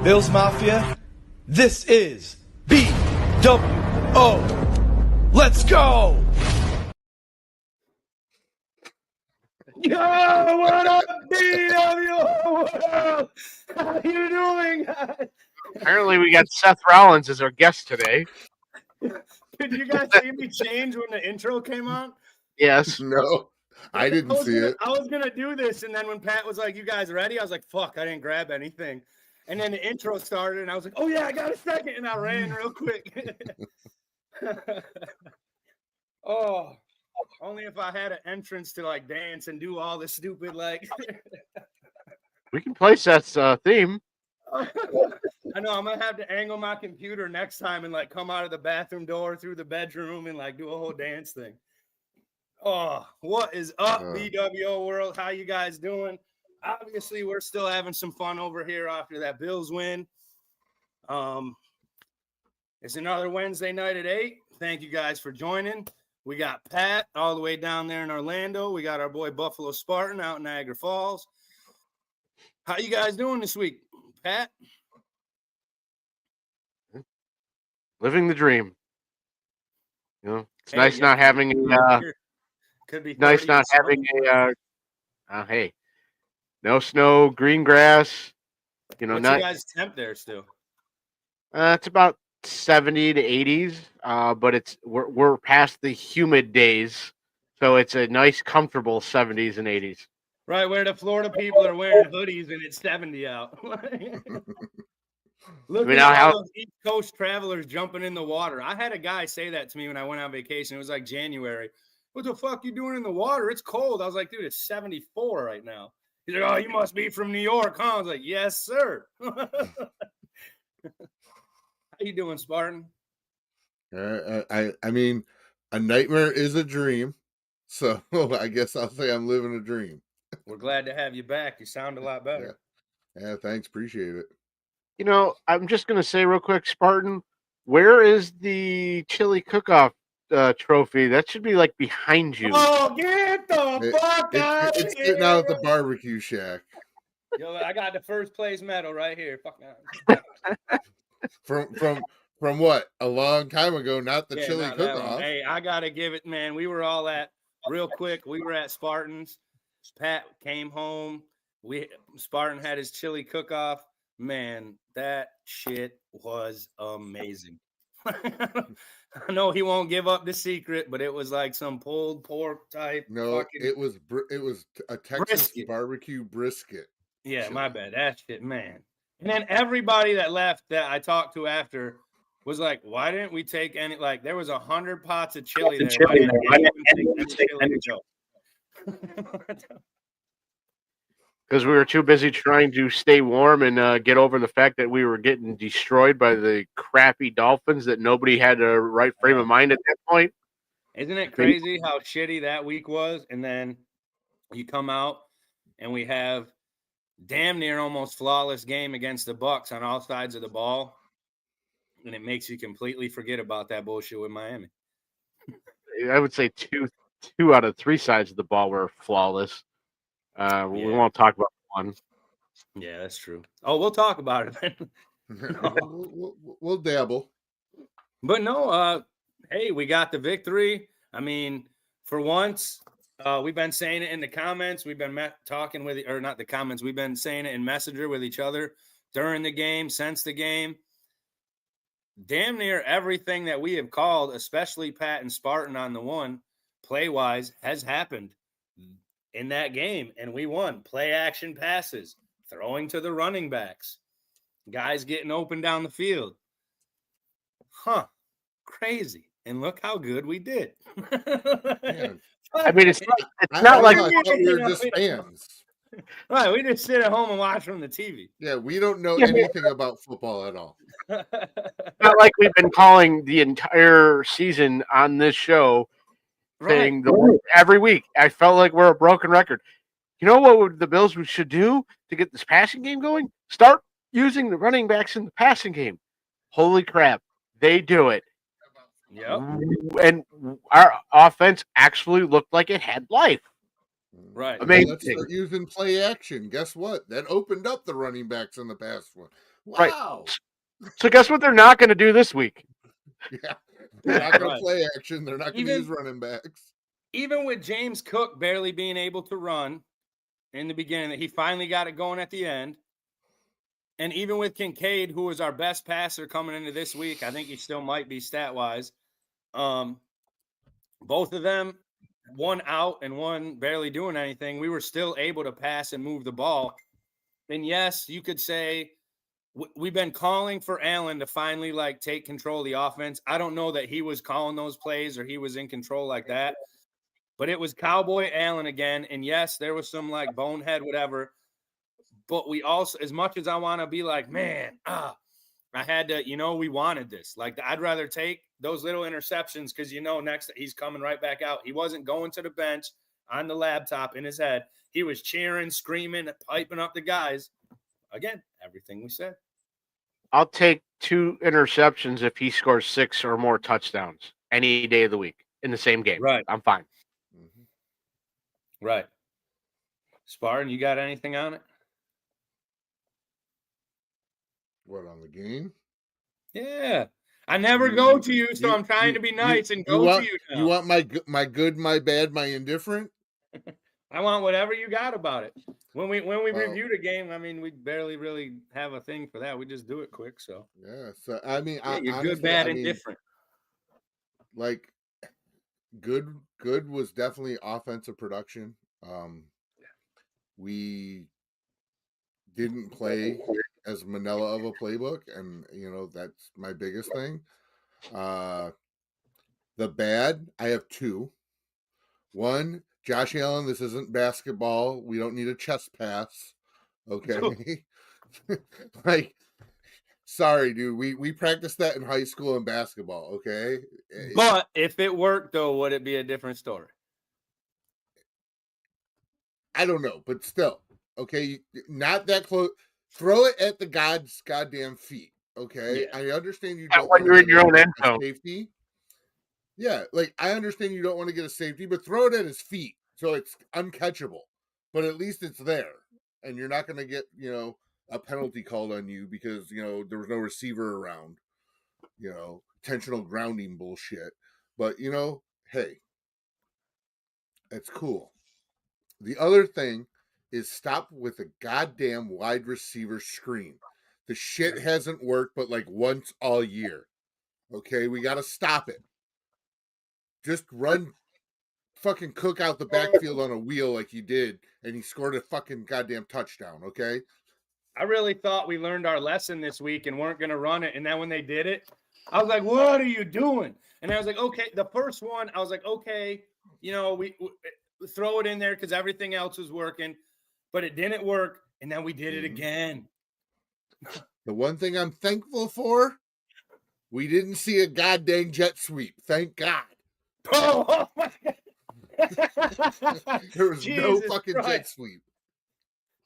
Bills Mafia, this is BWO. Let's go! Yo, what up, BWO? What up? How you doing, guys? Apparently, we got Seth Rollins as our guest today. Did you guys see me change when the intro came on? Yes. No, I didn't see it. I was gonna do this, and then when Pat was like, "You guys ready?" I was like, "Fuck, I didn't grab anything." And then the intro started, and I was like, "Oh yeah, I got a second," and I ran real quick. Oh, only if I had an entrance to like dance and do all the stupid like. We can play Seth's theme. I know I'm gonna have to angle my computer next time and like come out of the bathroom door through the bedroom and like do a whole dance thing. Oh, what is up, BWO world? How you guys doing? Obviously, we're still having some fun over here after that Bills win. It's another Wednesday night at 8. Thank you guys for joining. We got Pat all the way down there in Orlando. We got our boy Buffalo Spartan out in Niagara Falls. How you guys doing this week, Pat? Living the dream. You know, it's nice not having could be nice not having hey, no snow, green grass. You know, what's not you guys temp there still? it's about 70 to 80s, but we're past the humid days, so it's a nice, comfortable 70s and 80s. Right, where the Florida people are wearing hoodies and it's 70 out. Look at all those East Coast travelers jumping in the water. I had a guy say that to me when I went on vacation. It was like January. What the fuck you doing in the water? It's cold. I was like, dude, it's 74 right now. He's like, oh, you must be from New York, huh? I was like, yes, sir. How you doing, Spartan? I mean, a nightmare is a dream. So I guess I'll say I'm living a dream. We're glad to have you back. You sound a lot better. Yeah, thanks. Appreciate it. You know, I'm just going to say real quick, Spartan, where is the chili cook-off trophy? That should be like behind you. Oh, get the fuck out of here. It's sitting out at the barbecue shack. Yo, I got the first place medal right here. Fuck From what? A long time ago, not the chili cook-off. Hey, I got to give it, man. We were all real quick, we were at Spartan's. Pat came home. Spartan had his chili cook-off. Man, that shit was amazing. I know he won't give up the secret, but it was like some pulled pork type. No, it was a Texas barbecue brisket. Yeah, chili. My bad. That shit, man. And then everybody that left that I talked to after was like, "Why didn't we take any?" Like, there was 100 pots of chili there. Why didn't we take any chili? Because we were too busy trying to stay warm and get over the fact that we were getting destroyed by the crappy Dolphins that nobody had a right frame of mind at that point. Isn't it crazy how shitty that week was? And then you come out and we have damn near almost flawless game against the Bucs on all sides of the ball. And it makes you completely forget about that bullshit with Miami. I would say two out of 3 sides of the ball were flawless. We won't talk about one. Yeah, that's true. Oh, we'll talk about it. We'll dabble. But no, hey, we got the victory. I mean, for once, we've been saying it in the comments. We've been talking with, or not the comments. We've been saying it in Messenger with each other during the game, since the game. Damn near everything that we have called, especially Pat and Spartan on the one, play-wise, has happened in that game, and we won. Play action passes, throwing to the running backs, guys getting open down the field. Crazy. And look how good we did. I mean, it's not like we were just fans. Right, we just sit at home and watch from the TV. Yeah, we don't know anything about football at all. Not like we've been calling the entire season on this show, saying every week. I felt like we're a broken record. You know what the Bills should do to get this passing game going? Start using the running backs in the passing game. Holy crap, they do it. Yep. And our offense actually looked like it had life. Right. Amazing. Let's start using play action. Guess what? That opened up the running backs in the past one. Right. Wow. So guess what they're not going to do this week? Yeah. They're not going Right. to play action. They're not going to Even- use running backs. Even with James Cook barely being able to run in the beginning, that he finally got it going at the end. And even with Kincaid, who was our best passer coming into this week, I think he still might be stat-wise. Both of them, one out and one barely doing anything, we were still able to pass and move the ball. And yes, you could say we've been calling for Allen to finally like take control of the offense. I don't know that he was calling those plays or he was in control like that, but it was Cowboy Allen again. And yes, there was some like bonehead, whatever. But we also, as much as I want to be like, man, I had to, we wanted this. Like, I'd rather take those little interceptions because, next he's coming right back out. He wasn't going to the bench on the laptop in his head. He was cheering, screaming, piping up the guys. Again, everything we said. I'll take 2 interceptions if he scores 6 or more touchdowns any day of the week in the same game. Right. I'm fine. Mm-hmm. Right. Spartan, you got anything on it? What, on the game? Yeah. I never go to you, so I'm trying to be nice and go to you now. You want my good, my bad, my indifferent? I want whatever you got about it. When we Well, review the game, I mean, we barely really have a thing for that. We just do it quick. So yeah. So I mean, yeah, you're honestly, good, bad, and different. Like, good was definitely offensive production. We didn't play as Manila of a playbook, and that's my biggest thing. The bad, I have 2. One, Josh Allen, this isn't basketball. We don't need a chest pass. Okay. Like, sorry, dude. We practiced that in high school in basketball, okay? But if it worked, though, would it be a different story? I don't know, but still, okay, not that close. Throw it at the goddamn feet, okay? Yeah. I understand you Yeah, don't when want you're to in your own end a zone. safety. Yeah, like I understand you don't want to get a safety, but throw it at his feet so it's uncatchable. But at least it's there, and you're not going to get a penalty called on you because there was no receiver around. Intentional grounding bullshit. But hey, it's cool. The other thing is stop with the goddamn wide receiver screen. The shit hasn't worked but like once all year. Okay, we got to stop it. Just run fucking Cook out the backfield on a wheel like you did, and he scored a fucking goddamn touchdown, okay? I really thought we learned our lesson this week and weren't going to run it. And then when they did it, I was like, what are you doing? And I was like, okay, the first one, I was like, okay, we throw it in there because everything else was working, but it didn't work. And then we did it again. The one thing I'm thankful for, we didn't see a goddamn jet sweep. Thank God. Oh my God. There was no Jesus fucking Christ. jet sweep.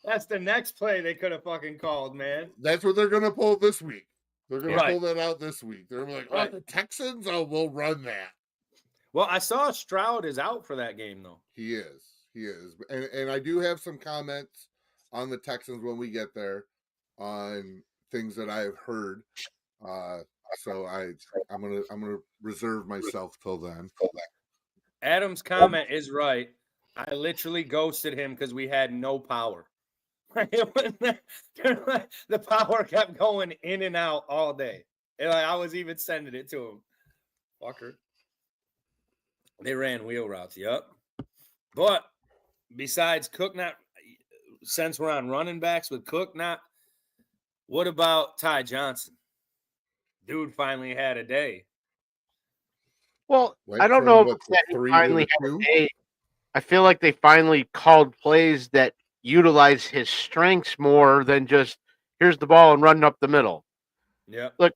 That's the next play they could have fucking called, man. That's what they're going to pull this week. They're going to Right. pull that out this week. They're like, oh, Right. the Texans? Oh, we'll run that. Well, I saw Stroud is out for that game, though. He is. And I do have some comments on the Texans when we get there on things that I have heard. So I'm gonna reserve myself till then. Adam's comment is right. I literally ghosted him because we had no power. The power kept going in and out all day. And I was even sending it to him. Fucker. They ran wheel routes. Yep. But besides Cook not, since we're on running backs with Cook not, what about Ty Johnson? Dude finally had a day. Well, Went I don't from, know what, if that he 3 finally to had a 2? day. I feel like they finally called plays that utilize his strengths more than just here's the ball and running up the middle. Yeah. Look,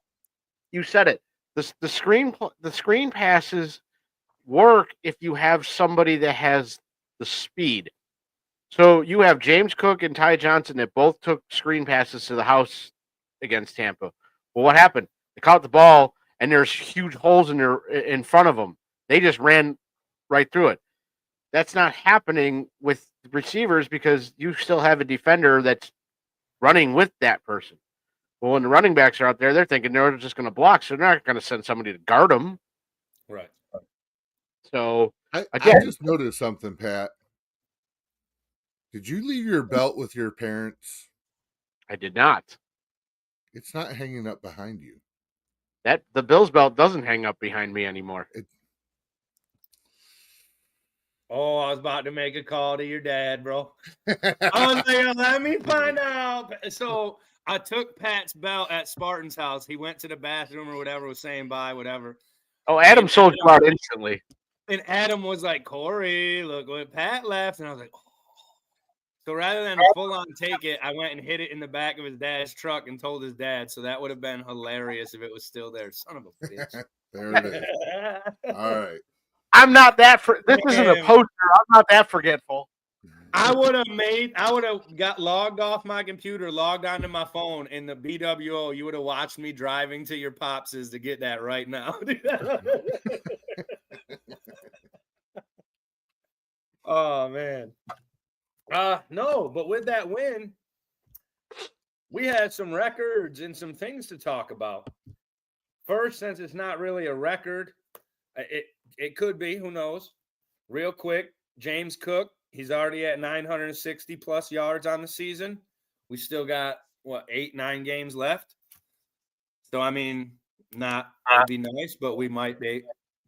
you said it. The screen passes work if you have somebody that has the speed. So you have James Cook and Ty Johnson that both took screen passes to the house against Tampa. Well, what happened? They caught the ball and there's huge holes in front of them. They just ran right through it. That's not happening with receivers because you still have a defender that's running with that person. Well, when the running backs are out there, they're thinking they're just going to block, so they're not going to send somebody to guard them. Right. So, I again, just noticed something, Pat. Did you leave your belt with your parents? I did not. It's not hanging up behind you. That the Bills belt doesn't hang up behind me anymore. Oh, I was about to make a call to your dad, bro. I was like, let me find out. So I took Pat's belt at Spartan's house. He went to the bathroom or whatever, was saying bye, whatever. Oh, Adam sold you out instantly. And Adam was like, Corey, look what Pat left. And I was like, oh. So rather than full on take it, I went and hid it in the back of his dad's truck and told his dad. So that would have been hilarious if it was still there. Son of a bitch. There it is. All right. I'm not that. This isn't a poster. I'm not that forgetful. I would have got logged off my computer, logged onto my phone in the BWO. You would have watched me driving to your pops's to get that right now. Oh man. No, but with that win, we had some records and some things to talk about. First, since it's not really a record, it could be, who knows? Real quick, James Cook, he's already at 960 plus yards on the season. We still got 8-9 games left. So I mean, it'd be nice, but we might be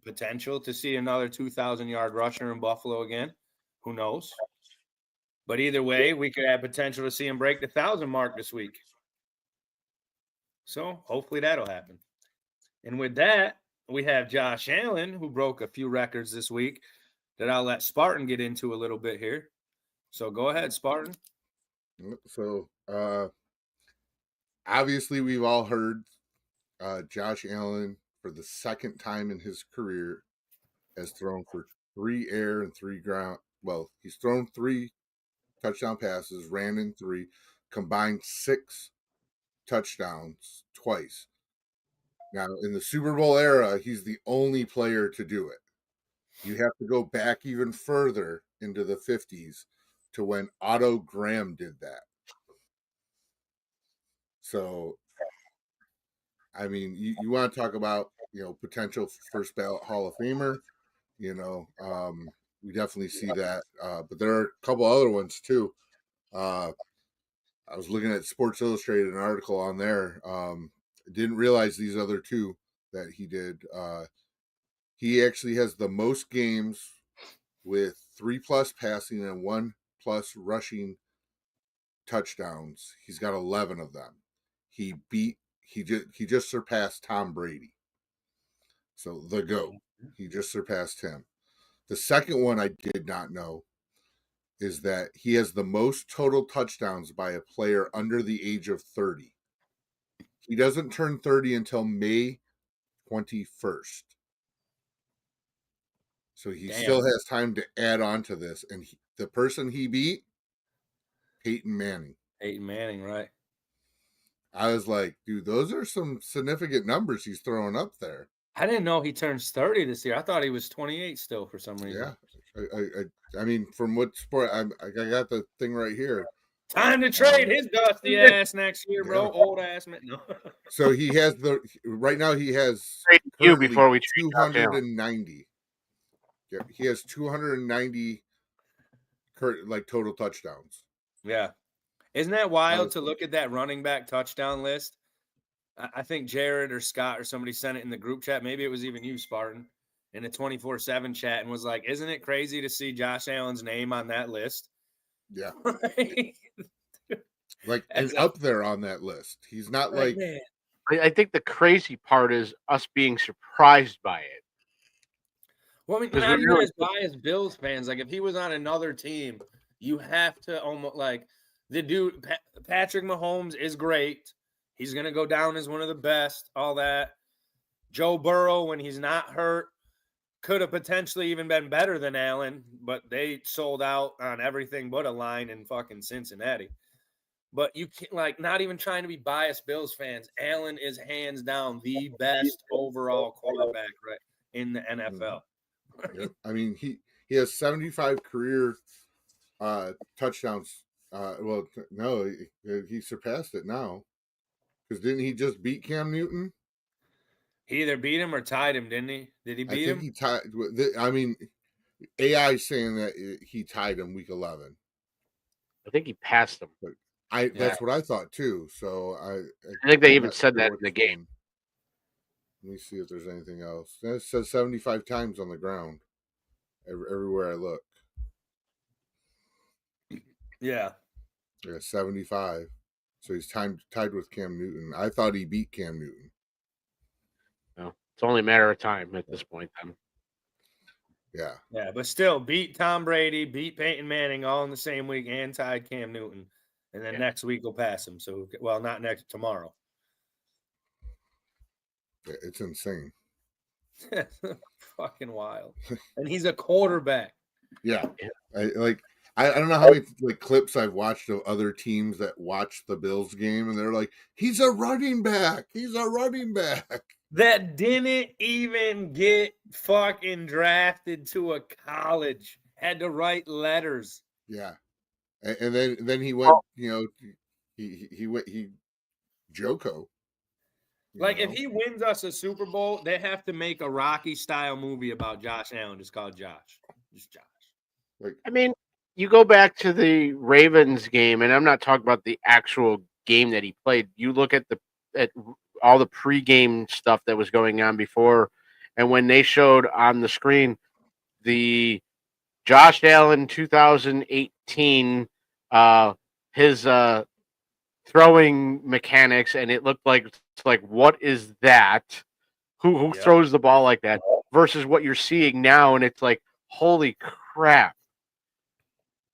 potential to see another 2,000-yard rusher in Buffalo again. Who knows? But either way, we could have potential to see him break the 1,000 mark this week. So hopefully that'll happen. And with that, we have Josh Allen, who broke a few records this week that I'll let Spartan get into a little bit here. So go ahead, Spartan. So obviously we've all heard Josh Allen, for the second time in his career, has thrown for 3 air and 3 ground. Well, he's thrown 3 touchdown passes, ran in 3, combined 6 touchdowns twice. Now, in the Super Bowl era, he's the only player to do it. You have to go back even further into the 50s to when Otto Graham did that. So, I mean, you want to talk about, potential first ballot Hall of Famer, we definitely see that. But there are a couple other ones too. I was looking at Sports Illustrated, an article on there. Didn't realize these other 2 that he did. He actually has the most games with 3+ passing and 1+ rushing touchdowns. He's got 11 of them. He just surpassed Tom Brady. So the GOAT. He just surpassed him. The second one I did not know is that he has the most total touchdowns by a player under the age of 30. He doesn't turn 30 until May 21st. So he still has time to add on to this. And the person he beat, Peyton Manning. Peyton Manning, right. I was like, dude, those are some significant numbers he's throwing up there. I didn't know he turns 30 this year. I thought he was 28 still for some reason. Yeah. I mean, from what sport, I got the thing right here. Time to trade his dusty ass next year, bro. Yeah. Old ass man. No. So he has right now he has before we 290. Yeah, he has 290 total touchdowns. Yeah. Isn't that wild to look at that running back touchdown list? I think Jared or Scott or somebody sent it in the group chat. Maybe it was even you, Spartan, in a 24/7 chat, and was like, isn't it crazy to see Josh Allen's name on that list? Yeah. He's up there on that list. He's not I think the crazy part is us being surprised by it. Well, I mean, not even as biased Bills fans. Like, if he was on another team, you have to almost the dude, Patrick Mahomes is great. He's going to go down as one of the best, all that. Joe Burrow, when he's not hurt, could have potentially even been better than Allen, but they sold out on everything but a line in fucking Cincinnati. But you can't, not even trying to be biased Bills fans, Allen is hands down the best overall quarterback in the NFL. I mean, He has 75 career touchdowns. No, he surpassed it now. Because didn't he just beat Cam Newton? He either beat him or tied him, didn't he? Did he I beat think him? he tied. I mean, AI saying that he tied him week 11. I think he passed him. That's what I thought too. So I think they even said that in the game. Let me see if there's anything else. It says 75 times on the ground. Everywhere I look. Yeah. Yeah, 75. So he's tied with Cam Newton. I thought he beat Cam Newton. No, it's only a matter of time at this point. Then. Yeah. Yeah, but still beat Tom Brady, beat Peyton Manning all in the same week, and tied Cam Newton. And then next week we'll pass him. So, well, not tomorrow. Yeah, it's insane. Fucking wild. And he's a quarterback. Yeah. I don't know how many clips I've watched of other teams that watch the Bills game, and they're like, he's a running back. He's a running back. That didn't even get fucking drafted to a college. Had to write letters. Yeah. And then he went, he went Joko. If he wins us a Super Bowl, they have to make a Rocky style movie about Josh Allen, just called Josh. Just Josh. I mean, you go back to the Ravens game, and I'm not talking about the actual game that he played. You look at all the pregame stuff that was going on before, and when they showed on the screen the Josh Allen 2018, his throwing mechanics, and it looked like what is that? Who throws the ball like that? Versus what you're seeing now, and it's like, holy crap!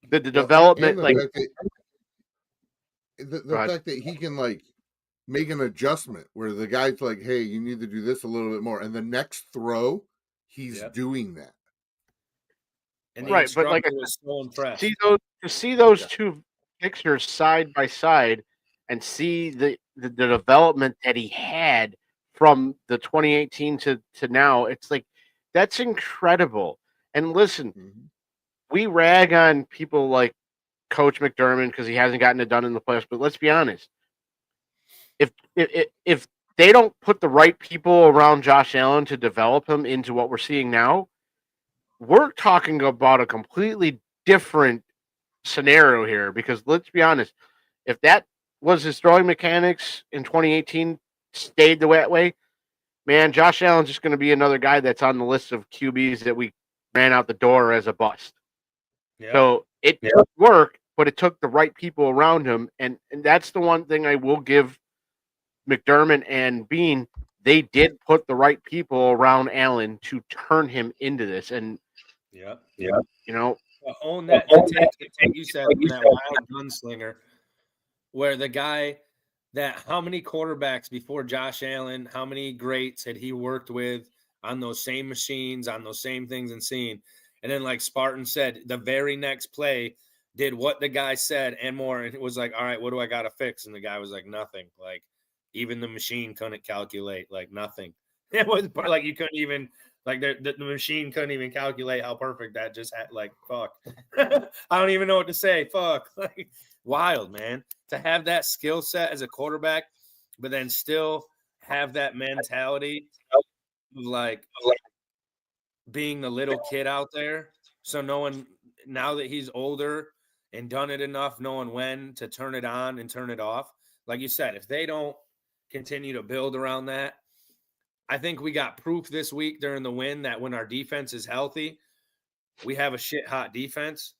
The development, the fact that he can make an adjustment where the guy's like, hey, you need to do this a little bit more, and the next throw, he's doing that. And right, but was so impressed. See those two pictures side by side, and see the development that he had from the 2018 to now. It's like, that's incredible. And listen, we rag on people like Coach McDermott because he hasn't gotten it done in the playoffs. But let's be honest, if they don't put the right people around Josh Allen to develop him into what we're seeing now, we're talking about a completely different scenario here. Because let's be honest, if that was his throwing mechanics in 2018 stayed the way, man, Josh Allen's just going to be another guy that's on the list of QBs that we ran out the door as a bust. Yep. So it took work, but it took the right people around him. And that's the one thing I will give McDermott and Bean. They did put the right people around Allen to turn him into this. And own that. You said that wild gunslinger, where the guy that how many quarterbacks before Josh Allen, how many greats had he worked with on those same machines, on those same things and seen? And then, like Spartan said, the very next play did what the guy said and more. And it was like, all right, what do I got to fix? And the guy was like, nothing. Like, even the machine couldn't calculate, like nothing. It was like you couldn't even, like the machine couldn't even calculate how perfect that just had. Like, fuck. I don't even know what to say. Fuck. Like, wild, man. To have that skill set as a quarterback, but then still have that mentality of like being the little kid out there. So knowing now that he's older and done it enough, knowing when to turn it on and turn it off. Like you said, if they don't continue to build around that, I think we got proof this week during the win that when our defense is healthy, we have a shit hot defense.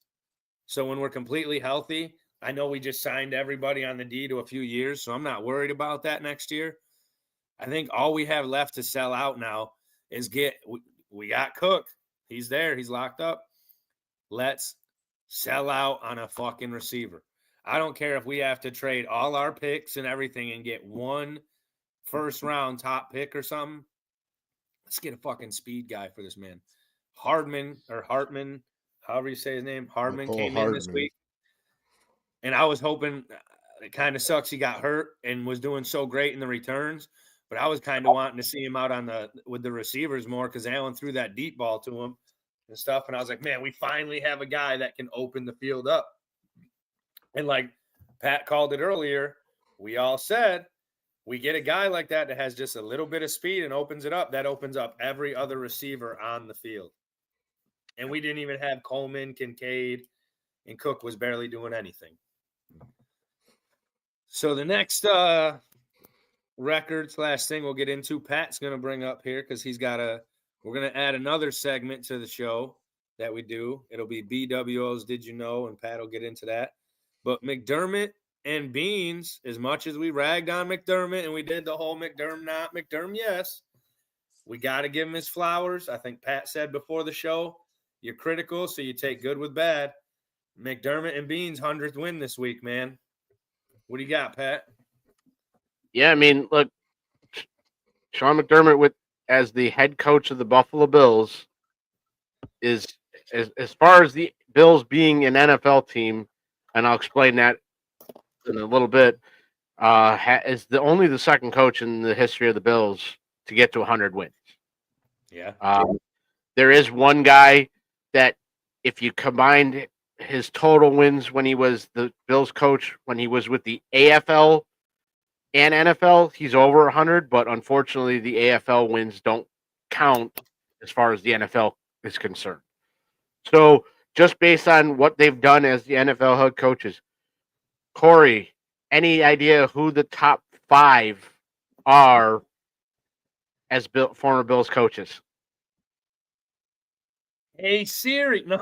So when we're completely healthy, I know we just signed everybody on the D to a few years, so I'm not worried about that next year. I think all we have left to sell out now is we got Cook. He's there. He's locked up. Let's sell out on a fucking receiver. I don't care if we have to trade all our picks and everything and get one first-round top pick or something. Let's get a fucking speed guy for this man. Hartman, however you say his name, came in this week. And I was hoping, it kind of sucks he got hurt and was doing so great in the returns, but I was kind of wanting to see him out with the receivers more because Allen threw that deep ball to him. and stuff. And I was like, man, we finally have a guy that can open the field up. And like Pat called it earlier, we all said we get a guy like that that has just a little bit of speed and opens it up. That opens up every other receiver on the field. And we didn't even have Coleman, Kincaid, and Cook was barely doing anything. So the next record / thing we'll get into, Pat's going to bring up here because we're going to add another segment to the show that we do. It'll be BWO's Did You Know? And Pat will get into that. But McDermott and Beans, as much as we ragged on McDermott and we did the whole McDermott, not McDermott, yes, we got to give him his flowers. I think Pat said before the show, you're critical, so you take good with bad. McDermott and Beans, 100th win this week, man. What do you got, Pat? Yeah, I mean, look, Sean McDermott as the head coach of the Buffalo Bills is, as far as the Bills being an NFL team, and I'll explain that in a little bit, is only the second coach in the history of the Bills to get to 100 wins. Yeah. There is one guy that, if you combined his total wins when he was the Bills coach, when he was with the AFL and NFL, he's over 100, but unfortunately the AFL wins don't count as far as the NFL is concerned. So just based on what they've done as the NFL head coaches, Corey, any idea who the top 5 are as former Bills coaches? Hey Siri, no.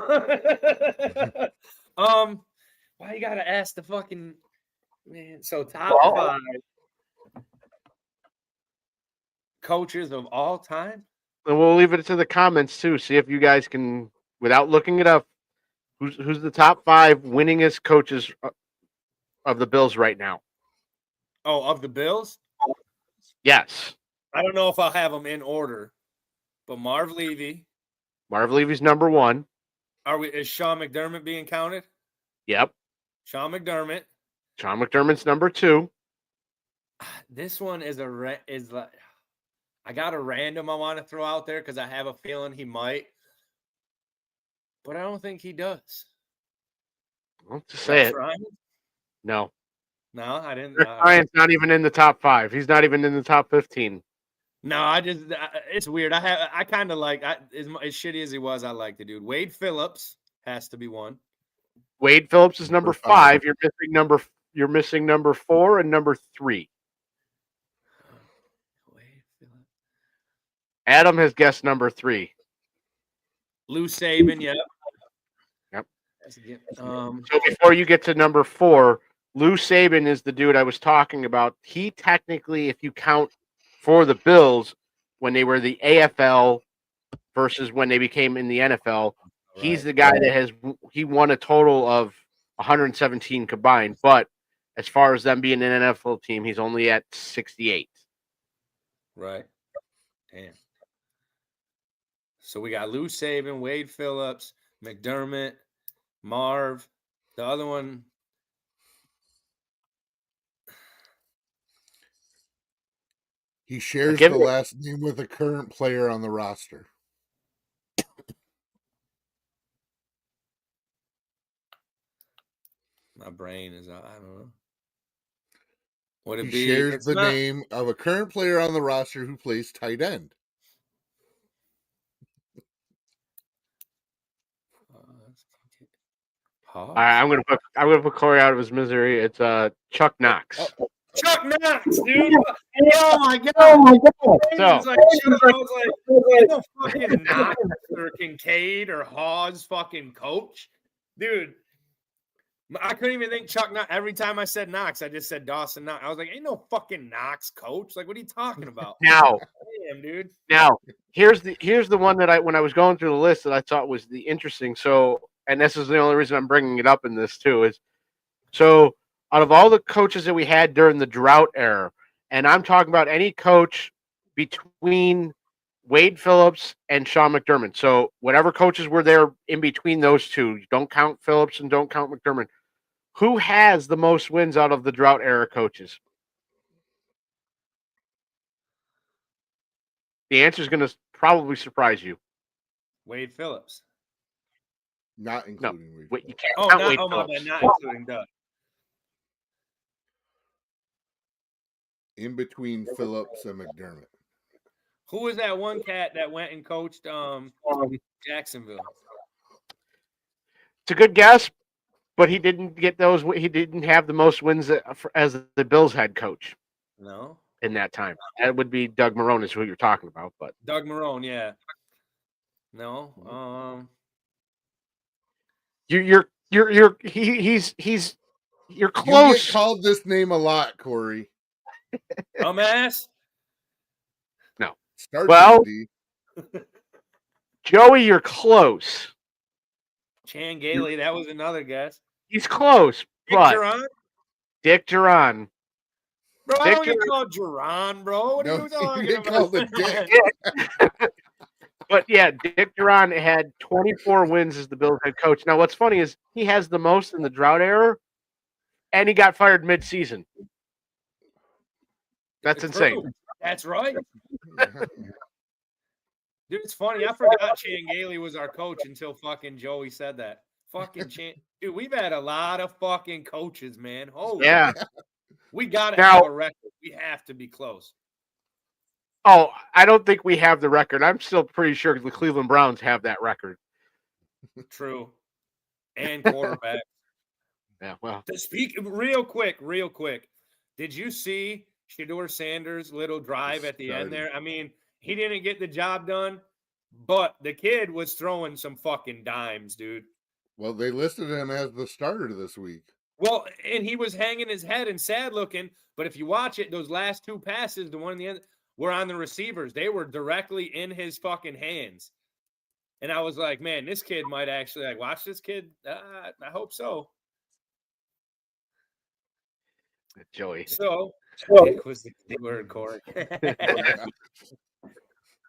Why you gotta ask the fucking man? So top 5 coaches of all time. And we'll leave it to the comments too. See if you guys can, without looking it up, who's the top 5 winningest coaches of the Bills right now? Oh, of the Bills? Yes. I don't know if I'll have them in order, but Marv Levy. Marv Levy's number 1. Is Sean McDermott being counted? Yep. Sean McDermott. Sean McDermott's number 2. This one is like I got a random I want to throw out there because I have a feeling he might, but I don't think he does. Well, to say it. Ryan? No. No, I didn't. Ryan's not even in the top 5. He's not even in the top 15. No, it's weird. I kind of like, as shitty as he was, I like the dude. Wade Phillips has to be one. Wade Phillips is number 5. You're missing number 4 and number 3. Adam has guessed number 3. Lou Saban, yeah. Yep. So before you get to number 4, Lou Saban is the dude I was talking about. He technically, if you count for the Bills when they were the AFL versus when they became in the NFL, he's the guy that he won a total of 117 combined. But as far as them being an NFL team, he's only at 68. Right. Damn. So we got Lou Saban, Wade Phillips, McDermott, Marv. The other one. He shares the last name with a current player on the roster. My brain is, I don't know. Would it he be? Shares the name of a current player on the roster who plays tight end. I'm gonna put Corey out of his misery. It's Chuck Knox. Chuck Knox, dude! Oh my god! So, no fucking Knox or Kincaid or Hawes fucking coach, dude. I couldn't even think Chuck Knox. Every time I said Knox, I just said Dawson Knox. I was like, ain't no fucking Knox coach. Like, what are you talking about? Now, damn, dude. Now, here's the one that when I was going through the list that I thought was the interesting. So, and this is the only reason I'm bringing it up in this too is, so out of all the coaches that we had during the drought era, and I'm talking about any coach between Wade Phillips and Sean McDermott. So whatever coaches were there in between those two, don't count Phillips and don't count McDermott. Who has the most wins out of the drought era coaches? The answer is going to probably surprise you. Wade Phillips. Not including Wade Wait, you Phillips. can't Oh, count not, Wade oh my Phillips. bad, not including Doug. In between Phillips and McDermott. Who was that one cat that went and coached Jacksonville? It's a good guess, but he didn't get those. He didn't have the most wins as the Bills head coach No, in that time. That would be Doug Marrone, is who you're talking about. But Doug Marrone. Yeah. No. you're you're You close. get called this name a lot, Corey. Dumbass. Starts Well- with a D. Joey, you're close. Chan Gailey. That was another guess. He's close, Dick but Duran? Dick Duran. Bro, I don't Dick get called Duran, bro. What are No, you talking you about? get called a dick. But yeah, Dick Duran had 24 wins as the Bills head coach. Now, what's funny is he has the most in the drought era, and he got fired mid-season. That's It's insane. true. That's right. Dude, it's funny. I forgot Chan Gailey was our coach until fucking Joey said that. Fucking Chan. Dude, we've had a lot of fucking coaches, man. Holy Yeah. We got to Now- have a record. We have to be close. Oh, I don't think we have the record. I'm still pretty sure the Cleveland Browns have that record. True. And quarterback. Yeah, well, To speak real quick. Did you see Shedeur Sanders' little drive at the end Started. there? I mean, he didn't get the job done, but the kid was throwing some fucking dimes, dude. Well, they listed him as the starter this week. Well, and he was hanging his head and sad looking, but if you watch it, those last two passes, the one in the end, were on the receivers. They were directly in his fucking hands. And I was like, man, this kid might actually, like, watch this kid. I hope so. Joey. So, Dick was the key word, Corey.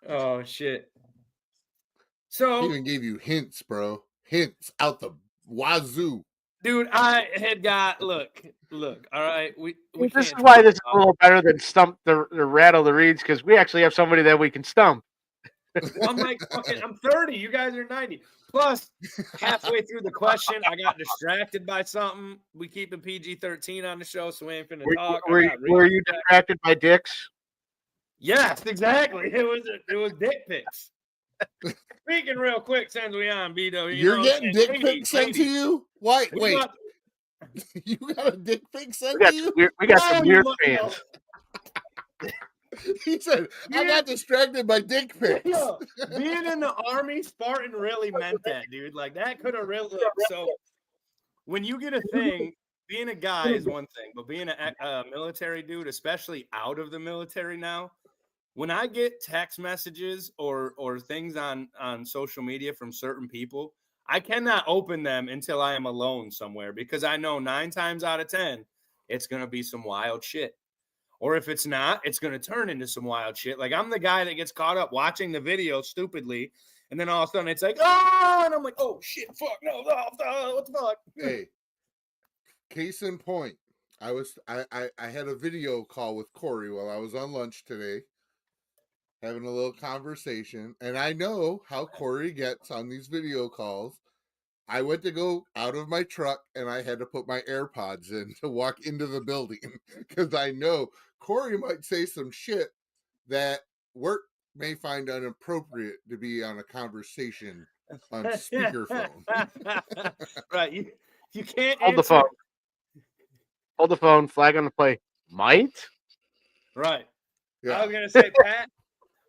Oh, shit. He So, even gave you hints, bro. Hints out the wazoo. dude, I had got, look, all right. We This is can't why talk this is about- a little better than stump the rattle the reeds, because we actually have somebody that we can stump. Well, I'm like, fucking, I'm 30. You guys are 90. Plus, halfway through the question, I got distracted by something. We keeping PG-13 on the show, so we ain't finna talk. Were you distracted by dicks? Yes, exactly. It was dick pics. Speaking real quick, since we on B-Dub, You're getting dick pics sent to you? Why? We Wait, got- you got a dick pic sent We got to some you? weird, we got Why some are you weird looking fans. He said, I got distracted by dick pics. Yo, being in the Army, Spartan really meant that, dude. Like, that could have really. So, when you get a thing, being a guy is one thing, but being a military dude, especially out of the military now, when I get text messages or things on social media from certain people, I cannot open them until I am alone somewhere, because I know 9 times out of 10 it's going to be some wild shit. Or if it's not, it's going to turn into some wild shit. Like, I'm the guy that gets caught up watching the video stupidly, and then all of a sudden it's like, oh, and I'm like, oh shit, fuck, no, what the fuck? Hey, case in point, I had a video call with Corey while I was on lunch today, having a little conversation, and I know how Corey gets on these video calls. I went to go out of my truck and I had to put my AirPods in to walk into the building because I know Corey might say some shit that work may find inappropriate to be on a conversation on speakerphone. Right. You can't Hold the answer- phone. Hold the phone. Flag on the play. Might? Right. Yeah. I was gonna say, Pat.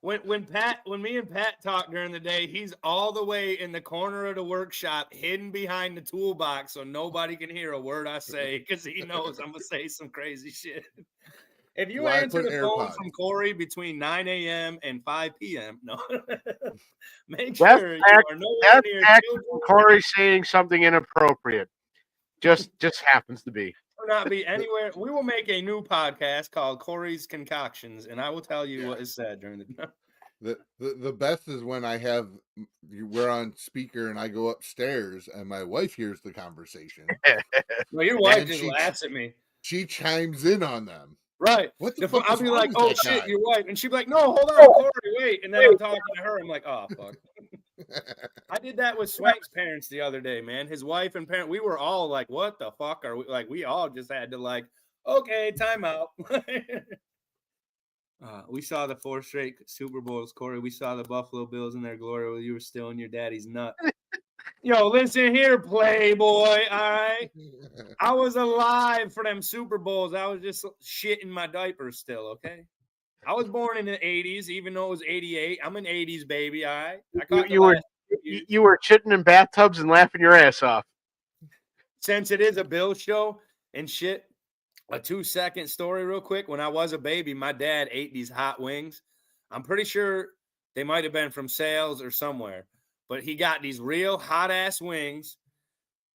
When me and Pat talk during the day, he's all the way in the corner of the workshop, hidden behind the toolbox, so nobody can hear a word I say, because he knows I'm gonna say some crazy shit. If you Why answer put the phone AirPods? from Corey between 9 a.m. and 5 p.m., no, make That's sure you act- are nowhere That's near actually children. Corey saying something inappropriate. Just happens to be. Will not be anywhere. We will make a new podcast called Corey's Concoctions, and I will tell you what is said during the. The best is when I have we're on speaker and I go upstairs and my wife hears the conversation. Well, your wife And just she- laughs at me. She chimes in on them. Right. What the If fuck I'll is be wrong like, with oh that shit, guy?" your wife. And she'd be like, no, hold on, Corey, wait. And then I'm talking to her. I'm like, oh, fuck. I did that with Swank's parents the other day, man. His wife and parent, we were all like, what the fuck are we? Like, we all just had to like, okay, time out. We saw the 4 straight Super Bowls, Corey. We saw the Buffalo Bills in their glory while you were still in your daddy's nut. Yo, listen here, Playboy. All right. I was alive for them Super Bowls. I was just shitting my diapers still, okay? I was born in the 80s, even though it was 88. I'm an 80s baby, all right? You were shitting in bathtubs and laughing your ass off. Since it is a Bill show and shit, a 2-second story real quick. When I was a baby, my dad ate these hot wings. I'm pretty sure they might have been from Sales or somewhere, but he got these real hot ass wings,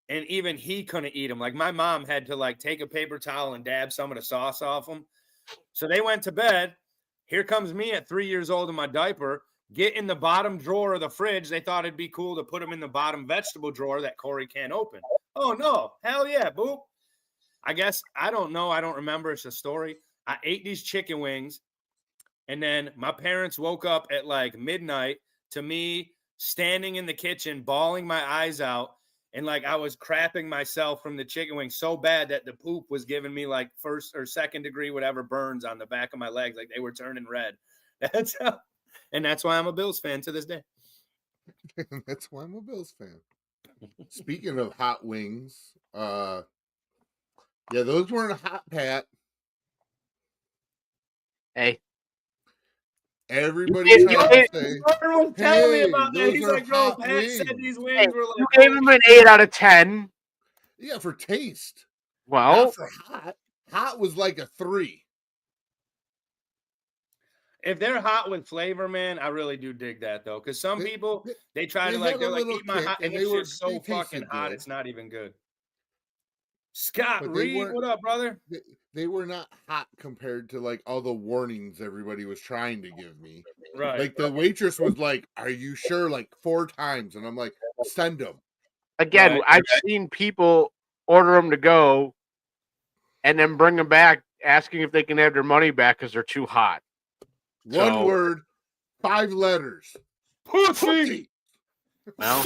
and even he couldn't eat them. Like, my mom had to like take a paper towel and dab some of the sauce off them. So they went to bed. Here comes me at 3 years old in my diaper, get in the bottom drawer of the fridge. They thought it'd be cool to put them in the bottom vegetable drawer that Corey can't open. Oh no, hell yeah, boop. I guess, I don't know. I don't remember. It's a story. I ate these chicken wings, and then my parents woke up at like midnight to me standing in the kitchen, bawling my eyes out. And like, I was crapping myself from the chicken wings so bad that the poop was giving me like 1st or 2nd degree, whatever, burns on the back of my legs. Like, they were turning red. That's why I'm a Bills fan to this day. That's why I'm a Bills fan. Speaking of hot wings, yeah, those weren't hot, Pat. Hey. Everybody tried to say, everyone's telling me about that. He's like, bro, Pat said these wings were like, you gave him an 8 out of 10. Yeah, for taste. Well, not for hot. Hot was like a 3. If they're hot with flavor, man, I really do dig that though. Because some people, they try to like, they're like, eat my hot, and it's just so fucking hot, it's not even good. Scott Reed, what up, brother? They were not hot compared to like all the warnings everybody was trying to give me. Right. Like the waitress was like, "Are you sure?" Like 4 times, and I'm like, "Send them." Again, right. I've seen people order them to go, and then bring them back, asking if they can have their money back because they're too hot. One word, 5 letters. Pussy. Well,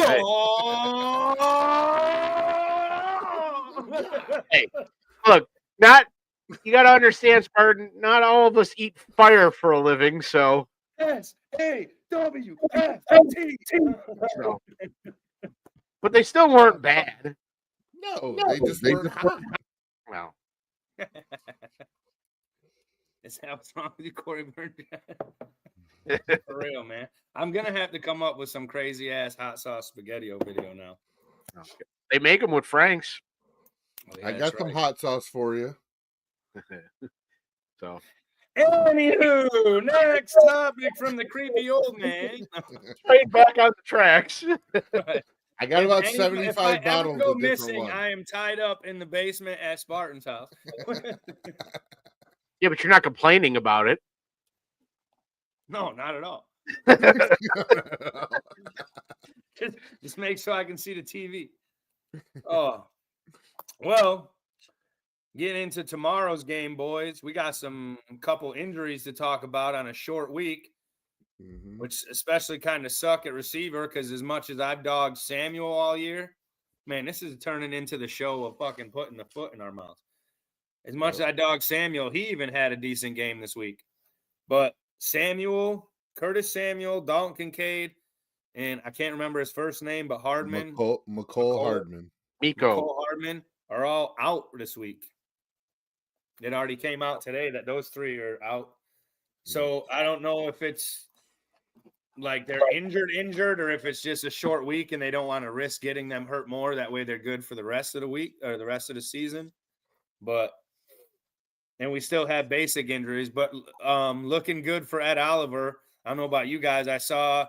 hey, look, you got to understand, Spartan, not all of us eat fire for a living, so. S-A-W-F-T-T. No. But they still weren't bad. No, they just weren't hot. Well. Is that what's wrong with you, Corey Burns? For real, man. I'm going to have to come up with some crazy-ass hot sauce SpaghettiO video now. They make them with Frank's. Oh, yeah, I got some hot sauce for you. So, anywho, next topic from the creepy old man. Straight back on the tracks. I got about 75 bottles of missing, different ones. I am tied up in the basement at Spartan's house. Yeah, but you're not complaining about it. No, not at all. just make sure I can see the TV. Oh, well, getting into tomorrow's game, boys. We got some couple injuries to talk about on a short week, which especially kind of suck at receiver because as much as I've dogged Samuel all year, man, this is turning into the show of fucking putting the foot in our mouth. As much as I dogged Samuel, he even had a decent game this week. But Samuel, Curtis Samuel, Dalton Kincaid, and I can't remember his first name, but Hardman. McCole Hardman. Miko Hardman are all out this week. It already came out today that those 3 are out. So I don't know if it's like they're injured, or if it's just a short week and they don't want to risk getting them hurt more. That way they're good for the rest of the week or the rest of the season. And we still have basic injuries, but looking good for Ed Oliver. I don't know about you guys. I saw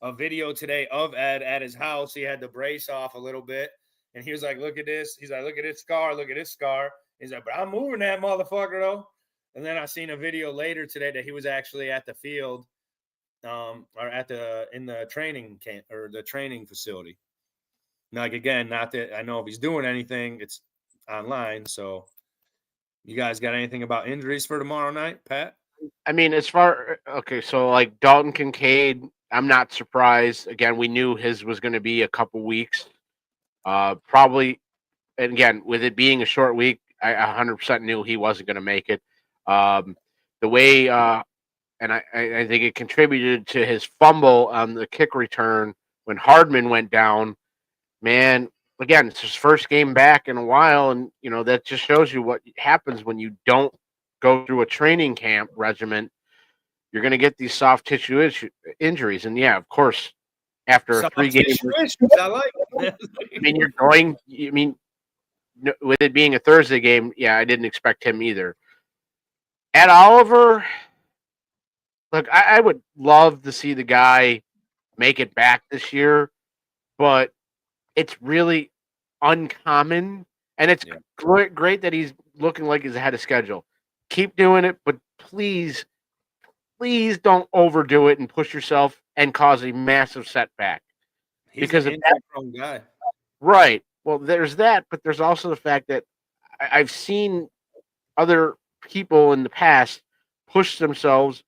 a video today of Ed at his house. He had the brace off a little bit, and he was like, look at this. He's like, look at this scar. Look at this scar. He's like, but I'm moving that motherfucker, though. And then I seen a video later today that he was actually at the field or in the training camp or the training facility. Like, again, not that I know if he's doing anything. It's online, so – you guys got anything about injuries for tomorrow night, Pat? I mean, so like Dalton Kincaid, I'm not surprised. Again, we knew his was going to be a couple weeks. Probably, and again, with it being a short week, I 100% knew he wasn't going to make it. The way, and I think it contributed to his fumble on the kick return when Hardman went down. Man, again, it's his first game back in a while, and that just shows you what happens when you don't go through a training camp regimen. You're going to get these soft tissue injuries, and yeah, of course, after Soft 3 games, tissue issues, I like it. I mean, with it being a Thursday game, yeah, I didn't expect him either. Ed Oliver, look, I would love to see the guy make it back this year, but it's really uncommon, and it's great that he's looking like he's ahead of schedule. Keep doing it, but please don't overdo it and push yourself and cause a massive setback. He's because an of that, injury-prone guy. right. Well, there's that, but there's also the fact that I've seen other people in the past push themselves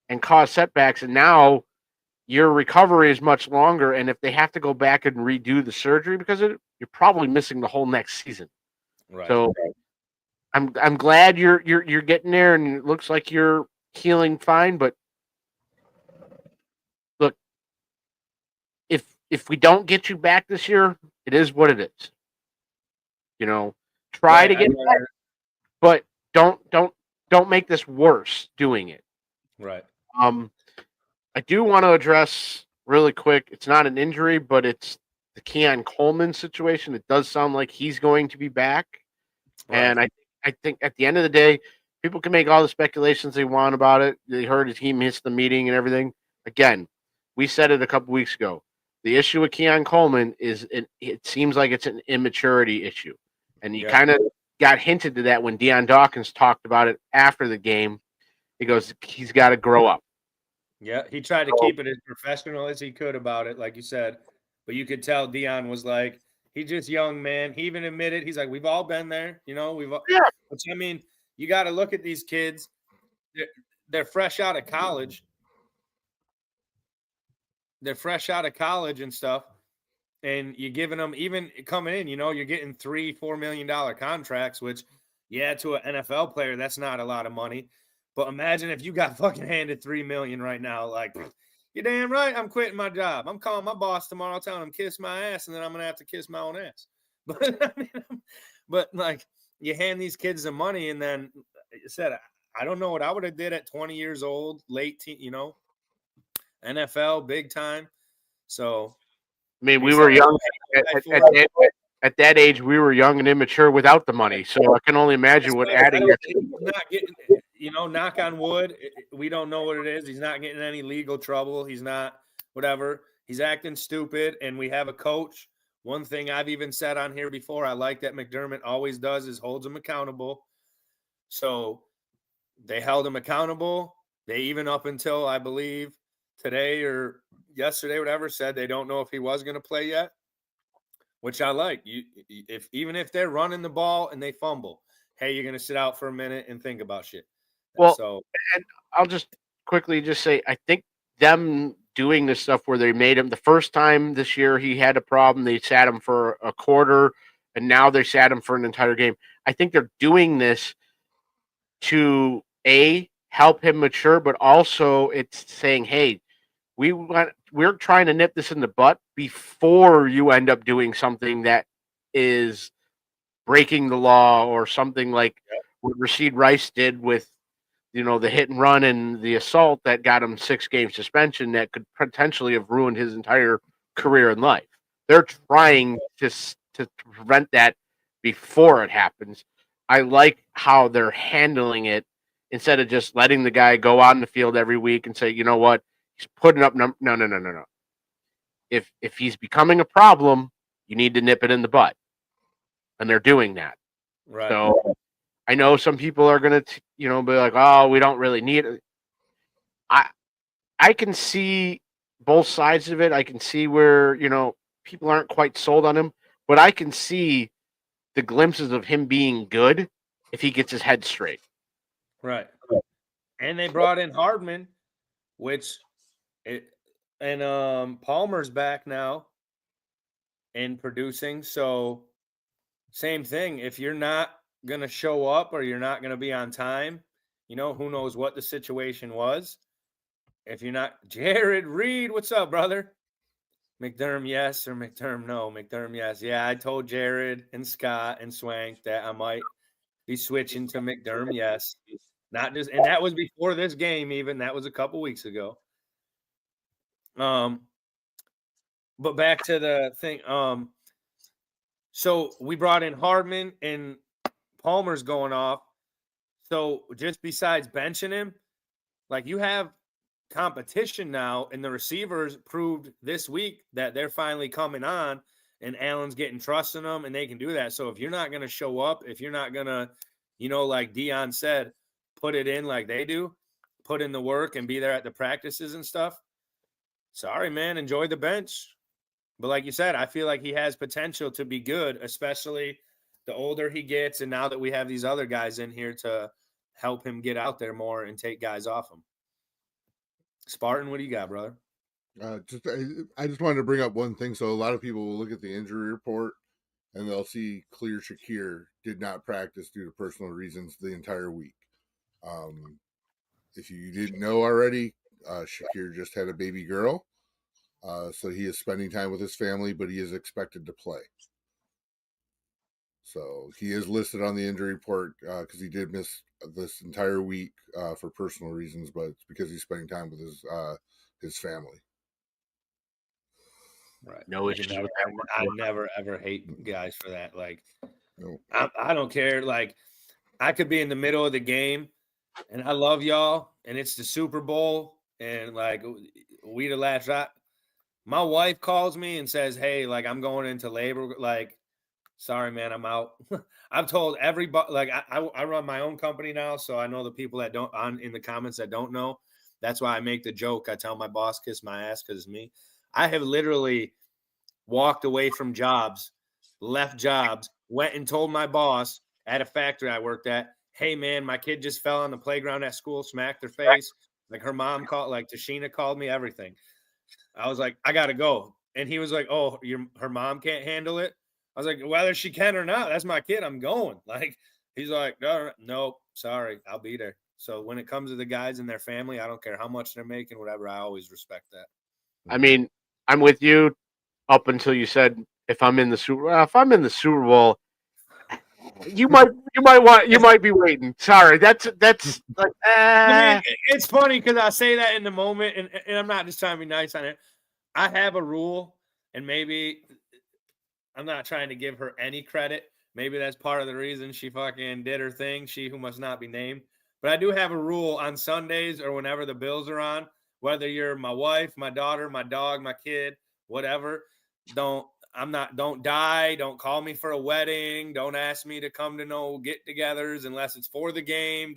and cause setbacks, and now your recovery is much longer. And if they have to go back and redo the surgery because of it, you're probably missing the whole next season. Right. So I'm glad you're getting there, and it looks like you're healing fine. But look, if we don't get you back this year, it is what it is. Try to get back, but don't make this worse doing it. Right. I do want to address really quick. It's not an injury, but it's the Keon Coleman situation. It does sound like he's going to be back, and I think at the end of the day, people can make all the speculations they want about it. They heard he missed the meeting and everything. Again, we said it a couple weeks ago. The issue with Keon Coleman is it seems like it's an immaturity issue, and you kind of got hinted to that when Deion Dawkins talked about it after the game. He goes, he's got to grow up. Yeah, he tried to keep it as professional as he could about it, like you said. But you could tell Deion was like, he's just young, man. He even admitted, he's like, we've all been there. Which, I mean, you got to look at these kids. They're fresh out of college. They're fresh out of college and stuff. And you're giving them, even coming in, you're getting $3-4 million contracts, which, to an NFL player, that's not a lot of money. But imagine if you got fucking handed $3 million right now. Like, you're damn right, I'm quitting my job. I'm calling my boss tomorrow, telling him kiss my ass, and then I'm gonna have to kiss my own ass. But like, you hand these kids the money, and then you said, I don't know what I would have did at 20 years old, late teen, NFL, big time. So, I mean, we were young at that age. We were young and immature without the money. So I can only imagine what adding. Not getting, knock on wood. We don't know what it is. He's not getting any legal trouble. He's not whatever. He's acting stupid, and we have a coach. One thing I've even said on here before, I like that McDermott always does is holds him accountable. So they held him accountable. They even up until I believe today or yesterday, whatever, said they don't know if he was going to play yet, which I like. Even if they're running the ball and they fumble, hey, you're going to sit out for a minute and think about shit. Well, and I'll just quickly say, I think them doing this stuff where they made him the first time this year he had a problem, they sat him for a quarter, and now they sat him for an entire game. I think they're doing this to help him mature, but also it's saying, hey, we're trying to nip this in the butt before you end up doing something that is breaking the law or something like what Rashid Rice did with the hit and run and the assault that got him 6-game suspension that could potentially have ruined his entire career in life. They're trying to prevent that before it happens. I like how they're handling it instead of just letting the guy go on the field every week and say, you know what, he's putting up no. If he's becoming a problem, you need to nip it in the butt, and they're doing that. Right. So I know some people are going to, be like, oh, we don't really need it. I can see both sides of it. I can see where, people aren't quite sold on him, but I can see the glimpses of him being good if he gets his head straight. Right. And they brought in Hardman, which And Palmer's back now and producing. So same thing. If you're not gonna show up or you're not gonna be on time, who knows what the situation was. If you're not Jared Reed, what's up, brother? McDerm, yes, or McDerm, no. McDerm, yes. Yeah, I told Jared and Scott and Swank that I might be switching to McDerm, yes. Not just, and that was before this game, even. That was a couple weeks ago. But back to the thing. So we brought in Hardman and Palmer's going off. So just besides benching him, like you have competition now, and the receivers proved this week that they're finally coming on, and Allen's getting trust in them, and they can do that. So if you're not going to show up, if you're not going to, like Dion said, put it in like they do, put in the work and be there at the practices and stuff, sorry, man, enjoy the bench. But like you said, I feel like he has potential to be good, especially the older he gets, and now that we have these other guys in here to help him get out there more and take guys off him. Spartan, what do you got, brother? I just wanted to bring up one thing. So a lot of people will look at the injury report and they'll see Khalil Shakir did not practice due to personal reasons the entire week. If you didn't know already, Shakir just had a baby girl. So he is spending time with his family, but he is expected to play. So he is listed on the injury report because he did miss this entire week for personal reasons, but it's because he's spending time with his family. Right. No issues with that. I never ever hate guys for that. Like, No. I don't care. Like, I could be in the middle of the game, and I love y'all, and it's the Super Bowl, and like we the last shot. My wife calls me and says, "Hey, like I'm going into labor. Like, sorry, man, I'm out." I've told everybody. Like, I run my own company now, so I know the people that don't in the comments that don't know. That's why I make the joke. I tell my boss, "Kiss my ass," because it's me. I have literally walked away from jobs, left jobs, went and told my boss at a factory I worked at, "Hey, man, my kid just fell on the playground at school, smacked her face." Like her mom called, like Tashina called me, everything. I was like, "I got to go." And he was like, "Oh, her mom can't handle it?" I was like, "Whether she can or not, that's my kid. I'm going." Like, he's like, "No, sorry, I'll be there." So when it comes to the guys and their family, I don't care how much they're making, whatever. I always respect that. I mean, I'm with you up until you said if I'm in the Super Bowl, you might be waiting. Sorry, that's like. I mean, it's funny because I say that in the moment, and I'm not just trying to be nice on it. I have a rule, and maybe I'm not trying to give her any credit. Maybe that's part of the reason she fucking did her thing. She who must not be named. But I do have a rule on Sundays or whenever the Bills are on, whether you're my wife, my daughter, my dog, my kid, whatever, don't die. Don't call me for a wedding. Don't ask me to come to no get-togethers unless it's for the game.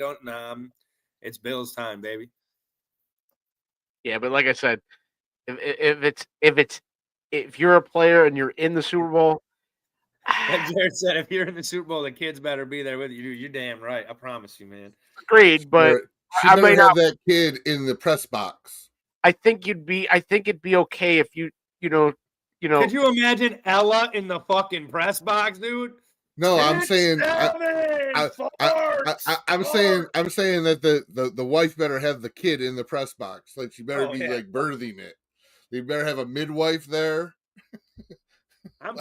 It's Bills time, baby. Yeah, but like I said, if you're a player and you're in the Super Bowl, like Jared said, if you're in the Super Bowl, the kids better be there with you. You're damn right. I promise you, man. Agreed, but I might have that kid in the press box. I think it'd be okay if you know. Could you imagine Ella in the fucking press box, dude? No, I'm saying I'm saying that the wife better have the kid in the press box. Like she better be like birthing it. They better have a midwife there. I'm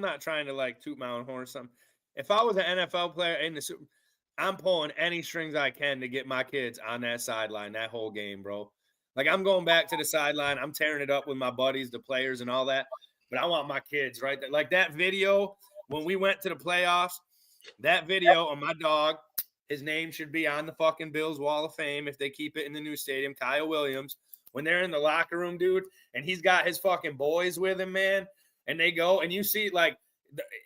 not trying to like toot my own horn or something. If I was an NFL player in the Super, I'm pulling any strings I can to get my kids on that sideline that whole game, bro. Like I'm going back to the sideline. I'm tearing it up with my buddies, the players and all that. But I want my kids right there. Like that video when we went to the playoffs, that video on my dog, his name should be on the fucking Bills Wall of Fame if they keep it in the new stadium, Kyle Williams. When they're in the locker room, dude, and he's got his fucking boys with him, man, and they go, and you see, like,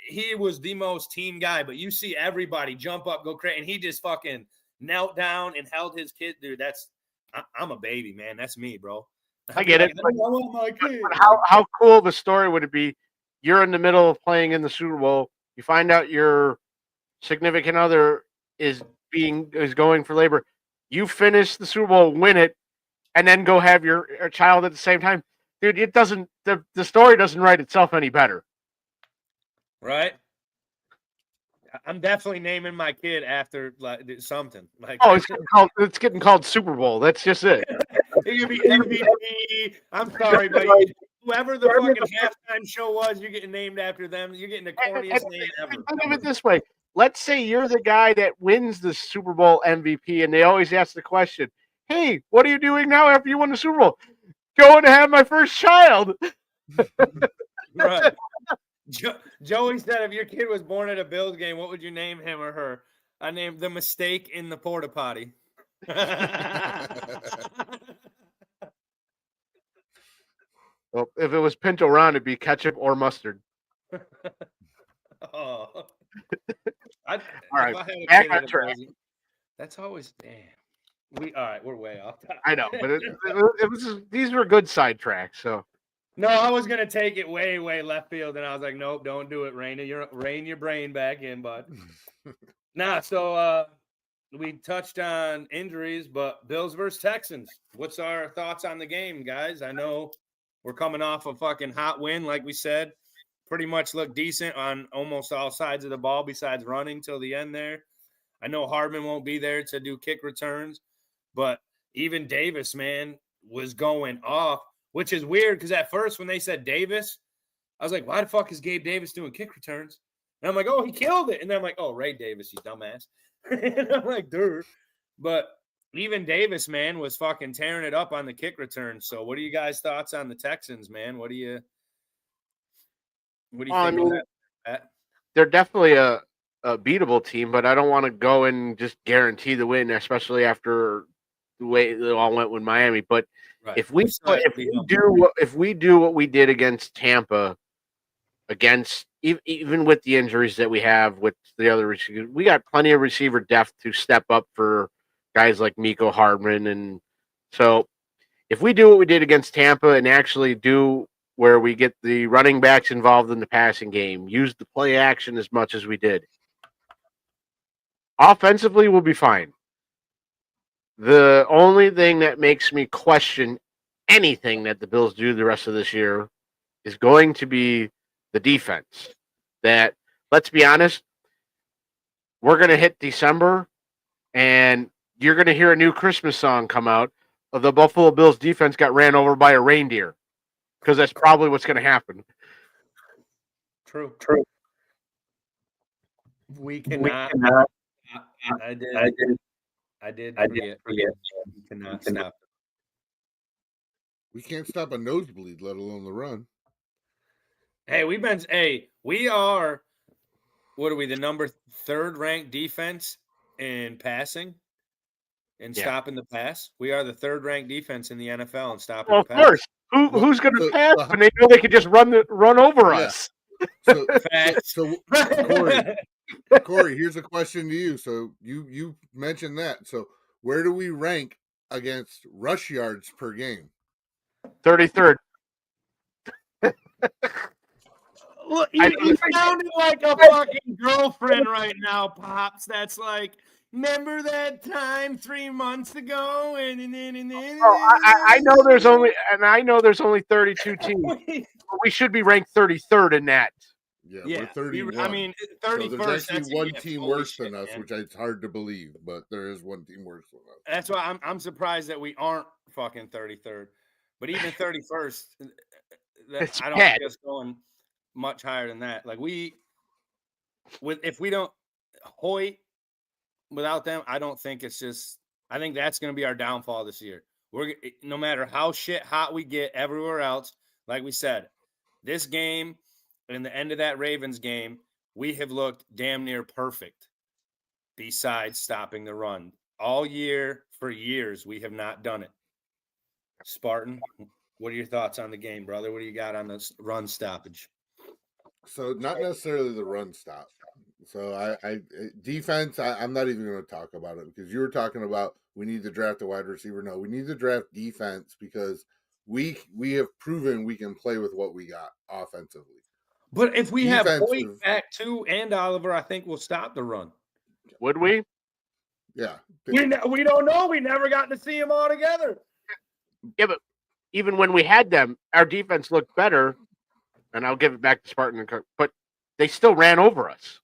he was the most team guy, but you see everybody jump up, go crazy, and he just fucking knelt down and held his kid. Dude, I'm a baby, man. That's me, bro. I get it. I want my kid. But how cool of a story would it be? You're in the middle of playing in the Super Bowl. You find out your significant other is going for labor. You finish the Super Bowl, win it, and then go have your child at the same time. Dude, it doesn't. The story doesn't write itself any better. Right. I'm definitely naming my kid after like something. Like, Oh, it's getting called Super Bowl. That's just it. it could be MVP. I'm sorry, but whoever the fucking halftime show was, you're getting named after them. You're getting the corniest name ever. Think of it this way. Let's say you're the guy that wins the Super Bowl MVP, and they always ask the question, hey, what are you doing now after you won the Super Bowl? Going to have my first child. Right. Joey said if your kid was born at a Bills game, what would you name him or her? I named the mistake in the porta potty. Well, if it was Pinto Ron, it'd be ketchup or mustard. Oh. All right, back on track. That's always damn. All right, we're way off. I know, but these were good sidetracks. So no, I was gonna take it way left field, and I was like, nope, don't do it. Rein your brain back in, bud. So we touched on injuries, but Bills versus Texans. What's our thoughts on the game, guys? I know we're coming off a fucking hot win, like we said. Pretty much looked decent on almost all sides of the ball besides running till the end there. I know Hardman won't be there to do kick returns, but even Davis, man, was going off, which is weird because at first when they said Davis, I was like, why the fuck is Gabe Davis doing kick returns? And I'm like, oh, he killed it. And then I'm like, oh, Ray Davis, you dumbass. And I'm like, dude. But even Davis, man, was fucking tearing it up on the kick return. So what are you guys' thoughts on the Texans, man? What do you think of that? They're definitely a beatable team, but I don't want to go and just guarantee the win, especially after the way it all went with Miami. But Right. if we do what we did against Tampa, against even with the injuries that we have with the other receivers, we got plenty of receiver depth to step up for guys like Mecole Hardman. And so if we do what we did against Tampa and actually do where we get the running backs involved in the passing game, use the play action as much as we did, offensively we'll be fine. The only thing that makes me question anything that the Bills do the rest of this year is going to be the defense. That, let's be honest, we're going to hit December and you're going to hear a new Christmas song come out of the Buffalo Bills defense got ran over by a reindeer, because that's probably what's going to happen. True. We cannot. I did forget. We cannot stop. We can't stop a nosebleed, let alone the run. Hey, we are, what are we, the number 3rd ranked defense in passing and stopping the pass? We are the 3rd ranked defense in the NFL in stopping the pass. Of course. Who's going to pass when they know they can just run over us? So Corey, here's a question to you. So you mentioned that. So where do we rank against rush yards per game? 33rd. Look, you sounded like a fucking girlfriend right now, Pops. That's like, remember that time 3 months ago? I know there's only 32 teams. We should be ranked 33rd in that. Yeah, we're 31. I mean, 31st. So there's actually one team worse than us, which it's hard to believe, but there is one team worse than us. That's why I'm surprised that we aren't fucking 33rd. But even 31st, I don't think it's going much higher than that. Like if we don't Hoyt without them, I don't think it's just. I think that's going to be our downfall this year. No matter how shit hot we get everywhere else, like we said, this game and the end of that Ravens game, we have looked damn near perfect. Besides stopping the run all year, for years, we have not done it. Spartan, what are your thoughts on the game, brother? What do you got on this run stoppage? So not necessarily the run stop. So I defense, I'm not even going to talk about it because you were talking about we need to draft a wide receiver. No, we need to draft defense because we have proven we can play with what we got offensively. But if we have Hoyt back too and Oliver, I think we'll stop the run. Would we? Yeah. We don't know. We never got to see them all together. Yeah, but even when we had them, our defense looked better, and I'll give it back to Spartan and Kirk, but they still ran over us.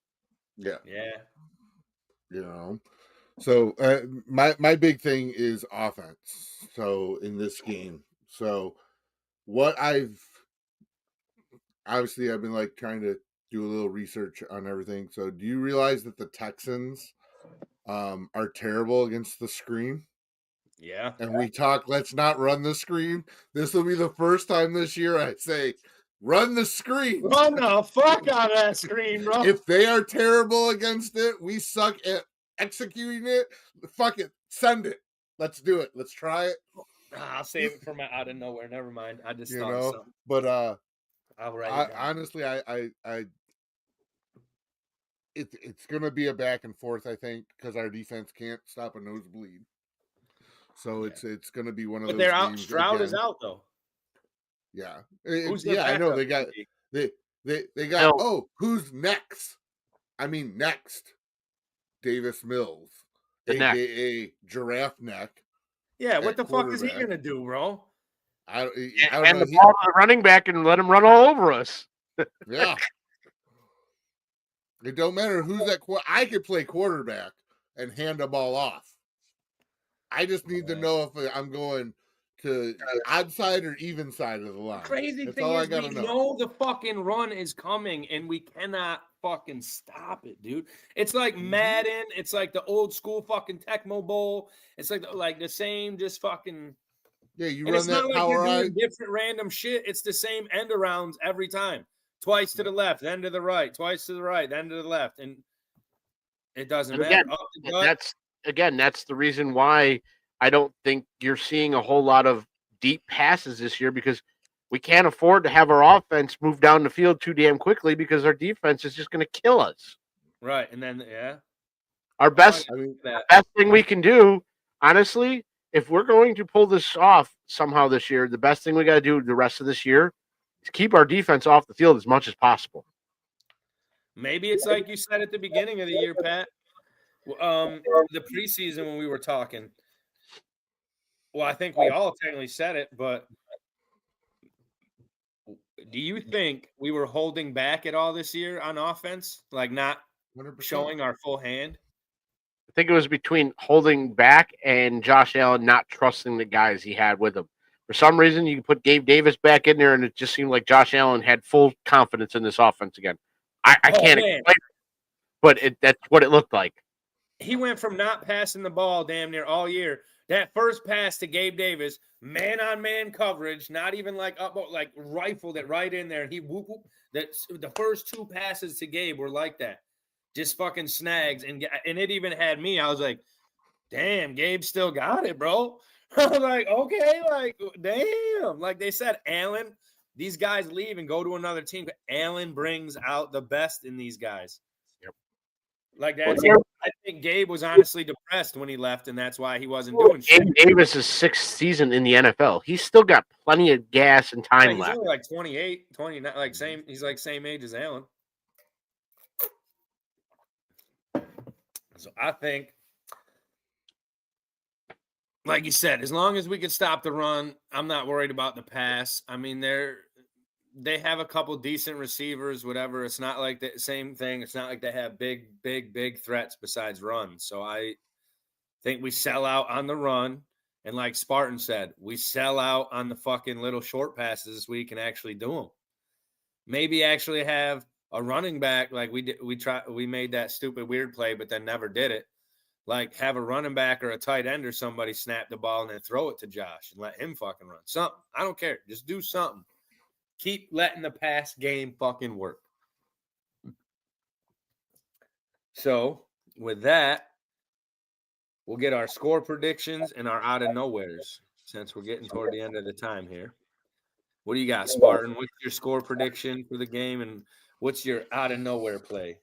Yeah. Yeah. So my big thing is offense. So in this game, so what I've been like trying to do a little research on everything. So do you realize that the Texans are terrible against the screen? Yeah. And we talk, let's not run the screen. This will be the first time this year I say, run the screen. Run the fuck out of that screen, bro. If they are terrible against it, we suck at executing it. Fuck it. Send it. Let's do it. Let's try it. I'll save it for my out of nowhere. Never mind. I just thought of You know, something. but I'll write it down. honestly, it's gonna be a back and forth, I think, because our defense can't stop a nosebleed. So Yeah. it's gonna be one of But those they're out. games Stroud is again. out though. Yeah. Who's the Yeah, I know backup? they got who's next? I mean next. Davis Mills, The neck. aka Giraffe Neck. Yeah, what at the fuck is he quarterback. gonna do, bro? I don't And know. the ball to the running back and let him run all over us. Yeah. It don't matter who's at I could play quarterback and hand the ball off. I just need to know if I'm going to odd side or even side of the line. Crazy That's thing all I is, gotta we know. know the fucking run is coming, and we cannot fucking stop it, dude. It's like Madden. It's like the old school fucking Tecmo Bowl. It's like the same, just fucking. Yeah, you And run it's not that like power you're eye. doing different random shit. It's the same end arounds every time. Twice to the left, then to the right. Twice to the right, then to the left, and it doesn't And matter. again, that's the reason why I don't think you're seeing a whole lot of deep passes this year, because we can't afford to have our offense move down the field too damn quickly, because our defense is just going to kill us. Right, and then Our best thing we can do, honestly, if we're going to pull this off somehow this year, the best thing we got to do the rest of this year is keep our defense off the field as much as possible. Maybe it's like you said at the beginning of the year, Pat. The preseason when we were talking. Well, I think we all technically said it, but do you think we were holding back at all this year on offense? Like not 100%. showing our full hand? I think it was between holding back and Josh Allen not trusting the guys he had with him. For some reason, you put Gabe Davis back in there, and it just seemed like Josh Allen had full confidence in this offense again. I can't explain it, but that's what it looked like. He went from not passing the ball damn near all year. That first pass to Gabe Davis, man-on-man coverage, not even like rifled it right in there. And he whoop. The first two passes to Gabe were like that. Just fucking snags. And it even had me. I was like, damn, Gabe still got it, bro. I was like, okay, like, damn. Like they said, Allen, these guys leave and go to another team. Allen brings out the best in these guys. Yep. Like that's I think Gabe was honestly depressed when he left, and that's why he wasn't doing shit. Gabe Davis' sixth season in the NFL. He's still got plenty of gas and time left. He's only like 28, 29, like same. He's like same age as Allen. So I think, like you said, as long as we can stop the run, I'm not worried about the pass. I mean, they have a couple decent receivers, whatever. It's not like the same thing. It's not like they have big threats besides run. So I think we sell out on the run. And like Spartan said, we sell out on the fucking little short passes we can actually do them. Maybe actually have a running back like we made that stupid weird play, but then never did it. Like have a running back or a tight end or somebody snap the ball and then throw it to Josh and let him fucking run. Something. I don't care. Just do something. Keep letting the pass game fucking work. So with that, we'll get our score predictions and our out of nowheres since we're getting toward the end of the time here. What do you got, Spartan? What's your score prediction for the game, and what's your out of nowhere play?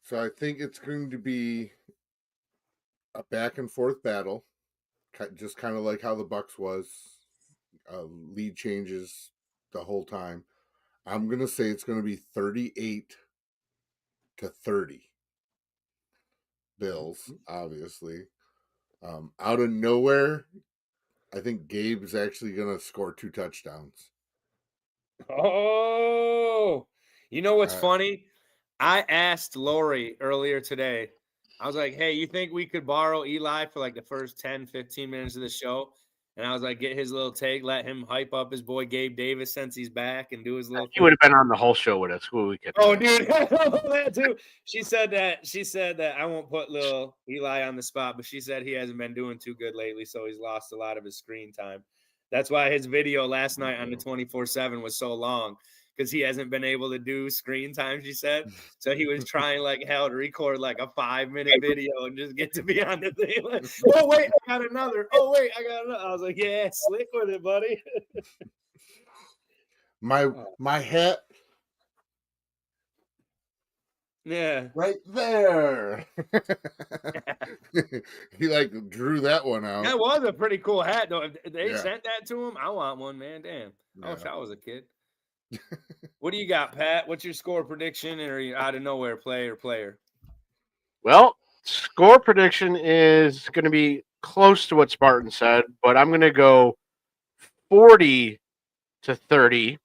So I think it's going to be a back and forth battle, just kind of like how the Bucks was. Lead changes the whole time. I'm going to say it's going to be 38-30. Bills, obviously. Out of nowhere, I think Gabe's actually going to score 2 touchdowns. Oh, you know what's funny? I asked Lori earlier today. I was like, hey, you think we could borrow Eli for like the first 10, 15 minutes of the show? And I was like, get his little take, let him hype up his boy Gabe Davis since he's back and do his little He would have been on the whole show with us. Who we could? Oh, dude, that too. She said that I won't put little Eli on the spot, but she said he hasn't been doing too good lately, so he's lost a lot of his screen time. That's why his video last night on the 24/7 was so long, because he hasn't been able to do screen time, she said. So he was trying like hell to record like a 5-minute video and just get to be on the thing. Like, oh wait, I got another. Oh wait, I got another. I was like, yeah, slick with it, buddy. My hat. Yeah. Right there. He like drew that one out. That was a pretty cool hat, though. If they Yeah. sent that to him, I want one, man. Damn. I wish Yeah. I was a kid. What do you got, Pat? What's your score prediction, and are you out of nowhere player? Well, score prediction is going to be close to what Spartan said, but I'm going to go 40-30.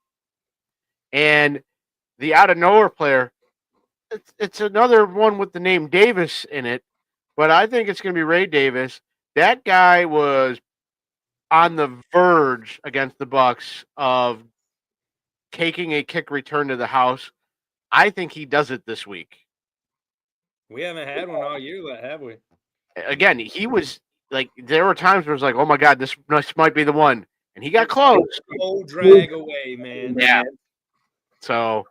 And the out of nowhere player, it's another one with the name Davis in it, but I think it's going to be Ray Davis. That guy was on the verge against the Bucks of taking a kick return to the house. I think he does it this week. We haven't had one all year, have we? Again, he was like, there were times where it was like, oh my God, this might be the one. And he got close. Oh, drag away, man. Yeah. So,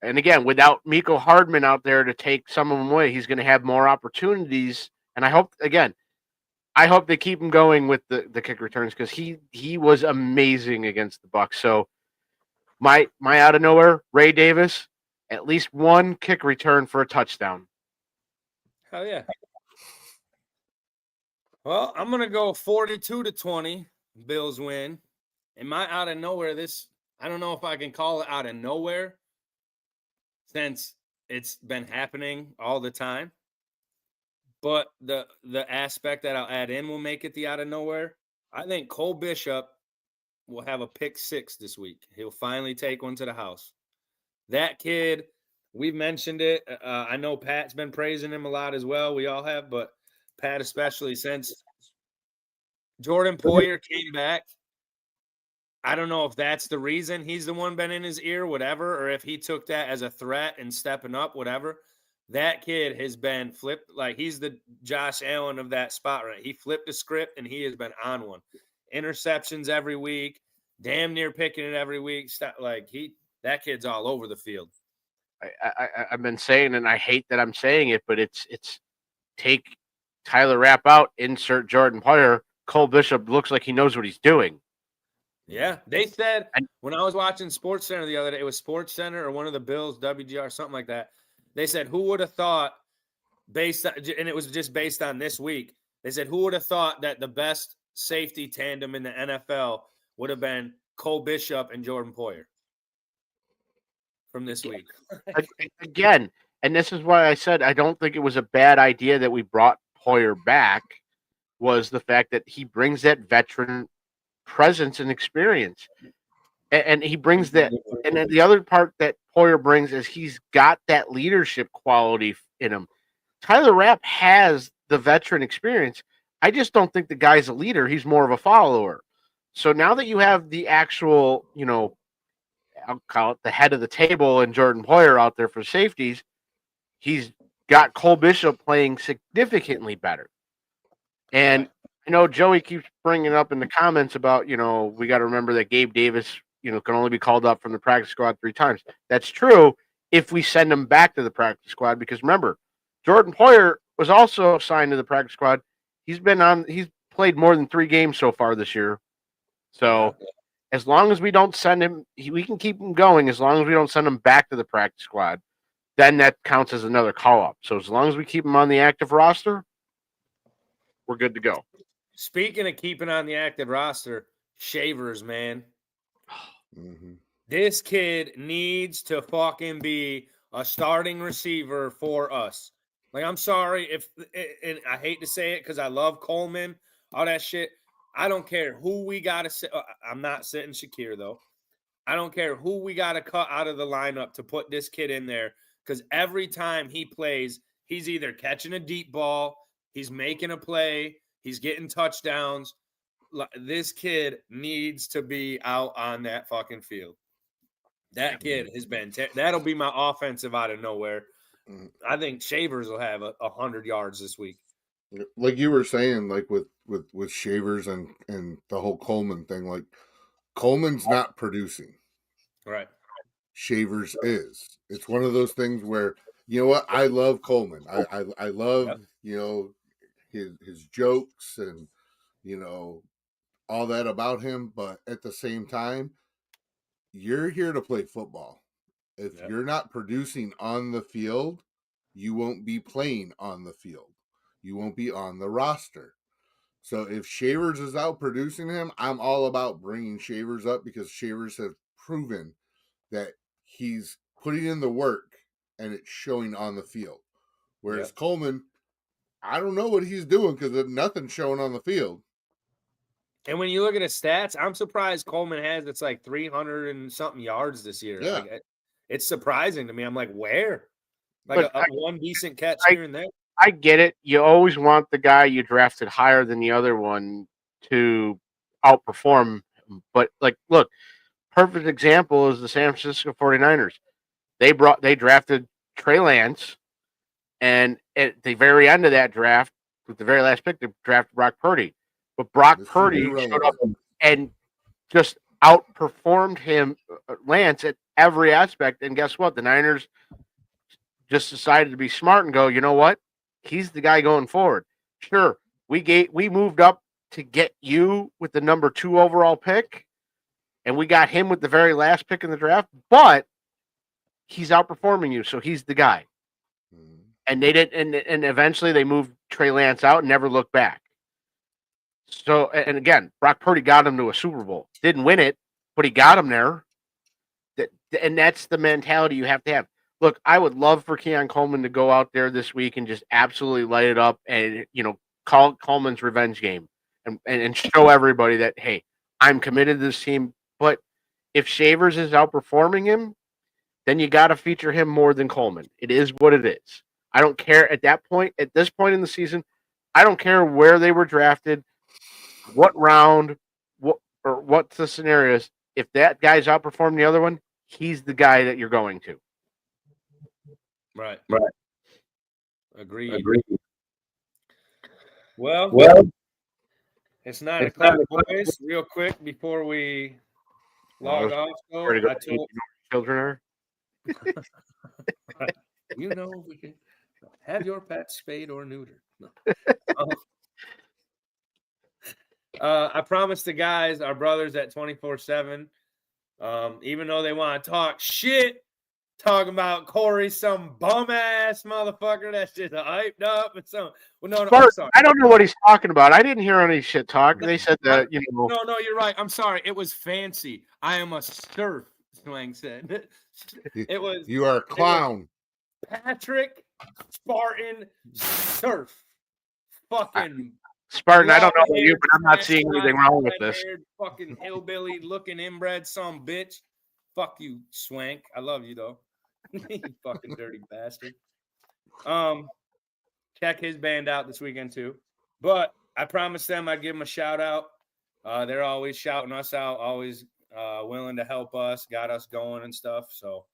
and again, without Miko Hardman out there to take some of them away, he's going to have more opportunities. And I hope they keep him going with the kick returns, because he was amazing against the Bucks. So my out of nowhere, Ray Davis, at least one kick return for a touchdown. Hell yeah. Well, I'm going to go 42-20. Bills win. And my out of nowhere, I don't know if I can call it out of nowhere, since it's been happening all the time. But the aspect that I'll add in will make it the out of nowhere. I think Cole Bishop will have a pick 6 this week. He'll finally take one to the house. That kid, we've mentioned it. I know Pat's been praising him a lot as well. We all have, but Pat especially, since Jordan Poyer came back. I don't know if that's the reason he's the one been in his ear, whatever, or if he took that as a threat and stepping up, whatever. That kid has been flipped. Like, he's the Josh Allen of that spot, right? He flipped the script and he has been on one. Interceptions every week, damn near picking it every week. That kid's all over the field. I've been saying, and I hate that I'm saying it, but it's take Tyler Rapp out, insert Jordan Poyer. Cole Bishop looks like he knows what he's doing. Yeah, they said when I was watching SportsCenter the other day, it was SportsCenter or one of the Bills, WGR, something like that. They said, who would have thought, and it was just based on this week, they said, who would have thought that the best safety tandem in the NFL would have been Cole Bishop and Jordan Poyer from this week? Again, and this is why I said I don't think it was a bad idea that we brought Poyer back, was the fact that he brings that veteran presence and experience, and he brings that. And then the other part that Poyer brings is he's got that leadership quality in him. Tyler Rapp has the veteran experience. I just don't think the guy's a leader. He's more of a follower. So now that you have the actual, I'll call it the head of the table, and Jordan Poyer out there for safeties, he's got Cole Bishop playing significantly better. And I know Joey keeps bringing up in the comments about, we got to remember that Gabe Davis, can only be called up from the practice squad 3 times. That's true if we send him back to the practice squad, because remember, Jordan Poyer was also assigned to the practice squad. He's played more than 3 games so far this year. So as long as we don't send him, we can keep him going. As long as we don't send him back to the practice squad, then that counts as another call up. So as long as we keep him on the active roster, we're good to go. Speaking of keeping on the active roster, Shavers, man. Mm-hmm. This kid needs to fucking be a starting receiver for us. Like, I'm sorry and I hate to say it because I love Coleman, all that shit. I don't care who we got to sit. I'm not sitting Shakir, though. I don't care who we got to cut out of the lineup to put this kid in there, because every time he plays, he's either catching a deep ball, he's making a play, he's getting touchdowns. This kid needs to be out on that fucking field. That kid has been that'll be my offensive out of nowhere. I think Shavers will have 100 yards this week. Like you were saying, like with Shavers and the whole Coleman thing, like Coleman's not producing. Right. Shavers is. It's one of those things where, you know what, I love Coleman. I love, you know, his jokes and, you know, all that about him, but at the same time, you're here to play football. If you're not producing on the field, you won't be playing on the field. You won't be on the roster. So if Shavers is out producing him, I'm all about bringing Shavers up, because Shavers have proven that he's putting in the work and it's showing on the field. Whereas Coleman, I don't know what he's doing because nothing's showing on the field. And when you look at his stats, I'm surprised Coleman has it's like 300 and something yards this year. Yeah. Like, it's surprising to me. I'm like, where? Like one decent catch here and there. I get it. You always want the guy you drafted higher than the other one to outperform. But, like, look, perfect example is the San Francisco 49ers. They drafted Trey Lance, and at the very end of that draft, with the very last pick, they drafted Brock Purdy. But Brock Purdy showed up and just outperformed Lance at every aspect. And guess what? The Niners just decided to be smart and go, you know what? He's the guy going forward. Sure, we moved up to get you with the number 2 overall pick, and we got him with the very last pick in the draft, but he's outperforming you, so he's the guy. And they did, and eventually they moved Trey Lance out and never looked back. So, and again, Brock Purdy got him to a Super Bowl. Didn't win it, but he got him there. And that's the mentality you have to have. Look, I would love for Keon Coleman to go out there this week and just absolutely light it up and, you know, call Coleman's revenge game and show everybody that, hey, I'm committed to this team. But if Shavers is outperforming him, then you got to feature him more than Coleman. It is what it is. I don't care at this point in the season. I don't care where they were drafted, what round, what's the scenarios. If that guy's outperforming the other one, he's the guy that you're going to. Right. Agreed. Well, it's 9 o'clock, boys. Real quick before we log off, though, I told children are. You know, we can have your pet spayed or neutered. No. I promised the guys, our brothers at 24/7, even though they want to talk shit, talking about Corey, some bum ass motherfucker that's just hyped up and so. Well, no, I'm sorry. I don't know what he's talking about. I didn't hear any shit talk. They said that, you know. No, you're right. I'm sorry. It was fancy. I am a serf. Swang said. It was. You are a clown. Patrick Spartan Surf. Fucking Spartan, I don't know about you, but I'm not seeing anything wrong with this. Fucking hillbilly looking inbred some bitch. Fuck you, Swank. I love you though. You fucking dirty bastard. Check his band out this weekend too. But I promised them I'd give them a shout out. They're always shouting us out, always willing to help us, got us going and stuff. So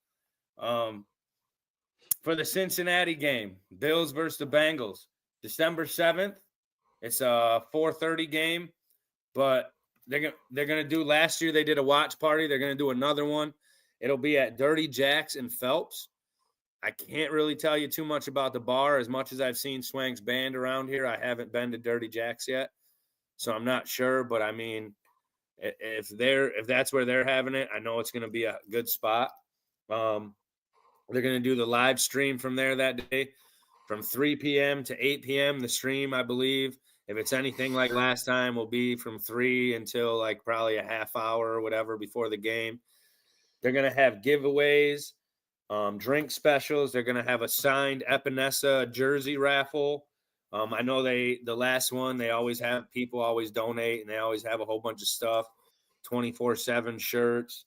for the Cincinnati game, Bills versus the Bengals, December 7th. It's a 4:30 game, but they're gonna do. Last year they did a watch party. They're gonna do another one. It'll be at Dirty Jack's in Phelps. I can't really tell you too much about the bar. As much as I've seen Swank's band around here, I haven't been to Dirty Jack's yet, so I'm not sure. But I mean, if that's where they're having it, I know it's gonna be a good spot. They're gonna do the live stream from there that day, from 3 p.m. to 8 p.m. The stream, I believe. If it's anything like last time, will be from 3 until like probably a half hour or whatever before the game. They're going to have giveaways, drink specials. They're going to have a signed Epinesa jersey raffle. I know the last one, they always have people always donate, and they always have a whole bunch of stuff, 24/7 shirts,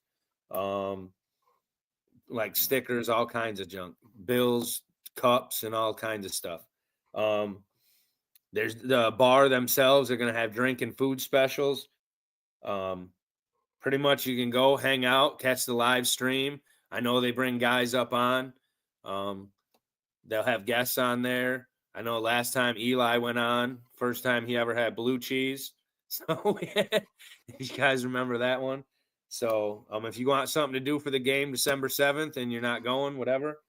like stickers, all kinds of junk, bills, cups, and all kinds of stuff. There's the bar themselves are going to have drink and food specials. Pretty much you can go hang out, catch the live stream. I know they bring guys up on. They'll have guests on there. I know last time Eli went on, first time he ever had blue cheese. So you guys remember that one. So if you want something to do for the game December 7th and you're not going, whatever,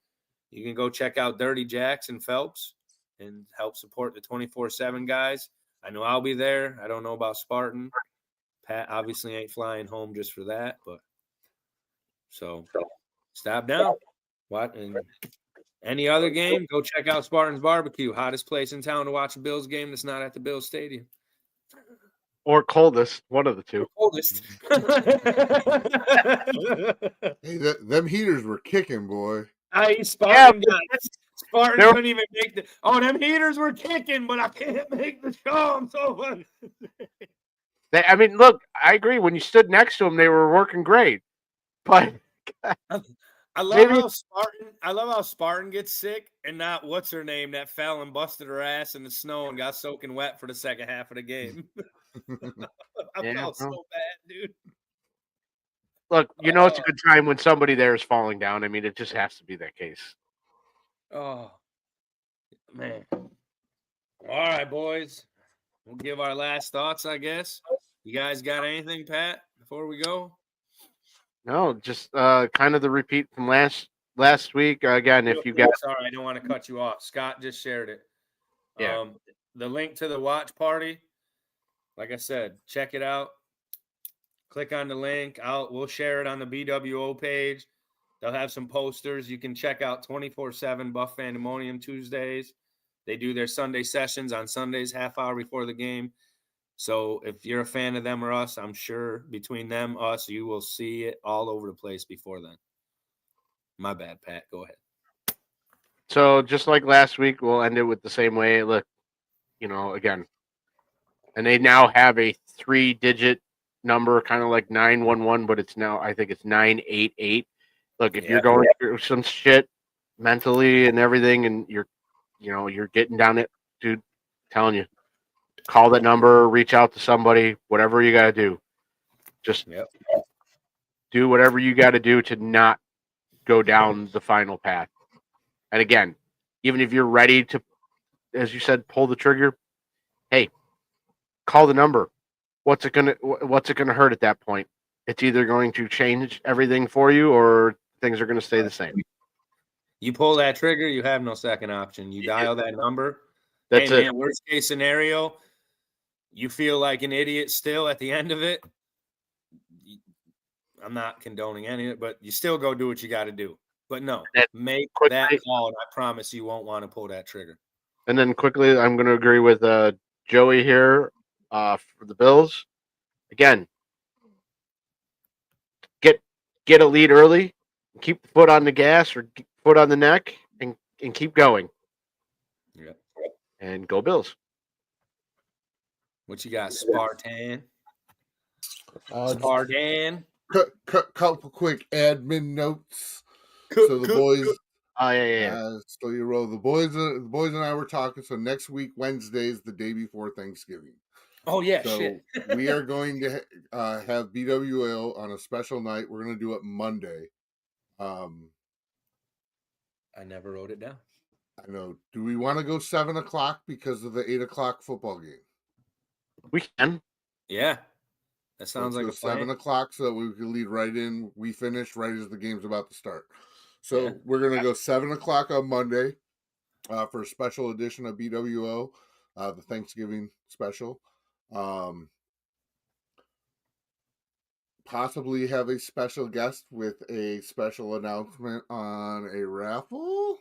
you can go check out Dirty Jacks and Phelps and help support the 24/7 guys. I know I'll be there. I don't know about Spartan. Pat obviously ain't flying home just for that, but so stop down. What? And any other game, go check out Spartan's Barbecue, hottest place in town to watch a Bills game that's not at the Bills Stadium. Or coldest, one of the two. Coldest. Hey, them heaters were kicking, boy. Spartan couldn't even make the. Oh, them heaters were kicking, but I can't make the show. I'm so funny. I mean, look, I agree. When you stood next to them, they were working great. But I love how Spartan gets sick and not what's her name that fell and busted her ass in the snow and got soaking wet for the second half of the game. I felt so bad, dude. Look, it's a good time when somebody there is falling down. I mean, it just has to be that case. Oh, man. All right, boys. We'll give our last thoughts, I guess. You guys got anything, Pat, before we go? No, just kind of the repeat from last week. Again, if you guys... Sorry, I don't want to cut you off. Scott just shared it. Yeah. The link to the watch party, like I said, check it out. Click on the link. We'll share it on the BWO page. They'll have some posters. You can check out 24/7 Buff Pandemonium Tuesdays. They do their Sunday sessions on Sundays, half hour before the game. So if you're a fan of them or us, I'm sure between them, us, you will see it all over the place before then. My bad, Pat. Go ahead. So just like last week, we'll end it with the same way. Look, again, and they now have a 3-digit number, kind of like 911, but it's now, I think it's 988. Look, if you're going through some shit mentally and everything, and you're getting down it, dude, telling you, call that number, reach out to somebody, whatever you got to do. Just do whatever you got to do to not go down the final path. And again, even if you're ready to, as you said, pull the trigger, hey, call the number. What's it gonna hurt at that point? It's either going to change everything for you or things are going to stay the same. You pull that trigger, you have no second option. You dial that number. That's it. Man, worst case scenario, you feel like an idiot still at the end of it. I'm not condoning any of it, but you still go do what you got to do. But no, make that call, and I promise you won't want to pull that trigger. And then quickly, I'm going to agree with Joey here for the Bills. Again, get a lead early, keep the foot on the gas or foot on the neck, and keep going. Yeah. And go Bills. What you got, Spartan? Spartan. Couple quick admin notes. So the boys. Oh yeah. So you roll the boys and I were talking. So next week, Wednesday is the day before Thanksgiving. Oh yeah, so shit. We are going to have BWL on a special night. We're going to do it Monday. I never wrote it down. I know. Do we want to go 7:00 because of the 8:00 football game? We can. Yeah. That sounds like a plan. 7:00 so that we can lead right in. We finish right as the game's about to start. So we're going to go 7:00 on Monday for a special edition of BWO, the Thanksgiving special. Possibly have a special guest with a special announcement on a raffle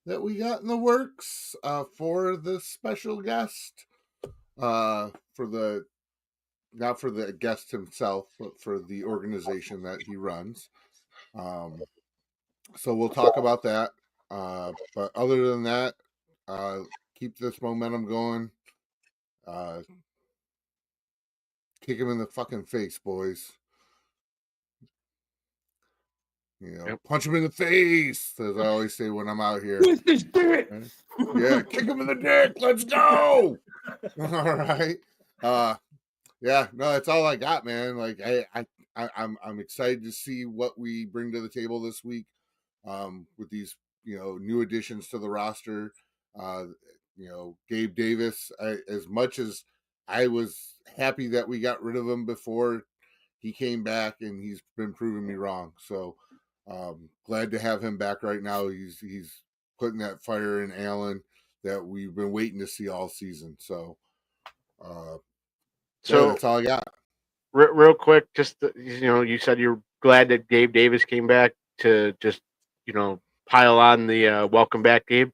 that we got in the works for the special guest. Not for the guest himself, but for the organization that he runs. So we'll talk about that. But other than that, keep this momentum going. Kick him in the fucking face, boys. Punch him in the face, as I always say when I'm out here. Yeah, kick him in the dick. Let's go. All right. Yeah, no, that's all I got, man. Like I'm excited to see what we bring to the table this week, with these new additions to the roster. Gabe Davis. As much as I was happy that we got rid of him before he came back, and he's been proving me wrong. So glad to have him back right now. He's putting that fire in Allen that we've been waiting to see all season. So that's all I got. Real quick, just you said you're glad that Gabe Davis came back to just pile on the welcome back, Gabe.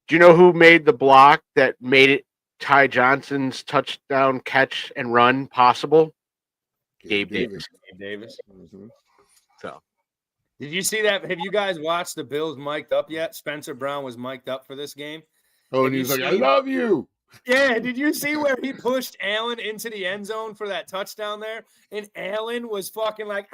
Do you know who made the block that made it Ty Johnson's touchdown catch and run possible? Gabe Davis. Gabe Davis. Mm-hmm. So, did you see that? Have you guys watched the Bills mic'd up yet? Spencer Brown was mic'd up for this game. Oh, and he's like, "I love you." Yeah, did you see where he pushed Allen into the end zone for that touchdown there? And Allen was fucking like,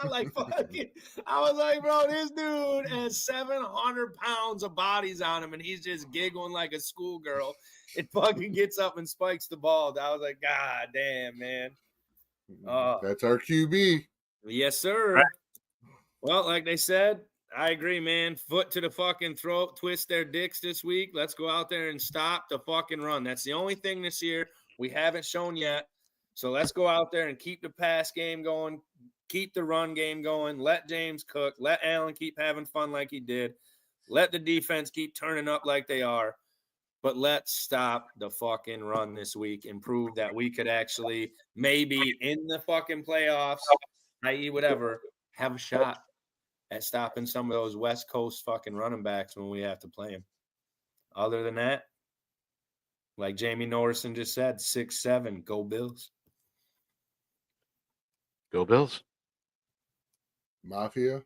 like fucking. I was like, bro, this dude has 700 pounds of bodies on him, and he's just giggling like a schoolgirl. It fucking gets up and spikes the ball. I was like, God damn, man. That's our QB. Yes, sir. Well, like they said, I agree, man. Foot to the fucking throat, twist their dicks this week. Let's go out there and stop the fucking run. That's the only thing this year we haven't shown yet. So let's go out there and keep the pass game going, keep the run game going, let James cook, let Allen keep having fun like he did, let the defense keep turning up like they are. But let's stop the fucking run this week and prove that we could actually maybe in the fucking playoffs, i.e. whatever, have a shot at stopping some of those West Coast fucking running backs when we have to play them. Other than that, like Jamie Norrison just said, 6-7, go Bills. Go Bills. Mafia.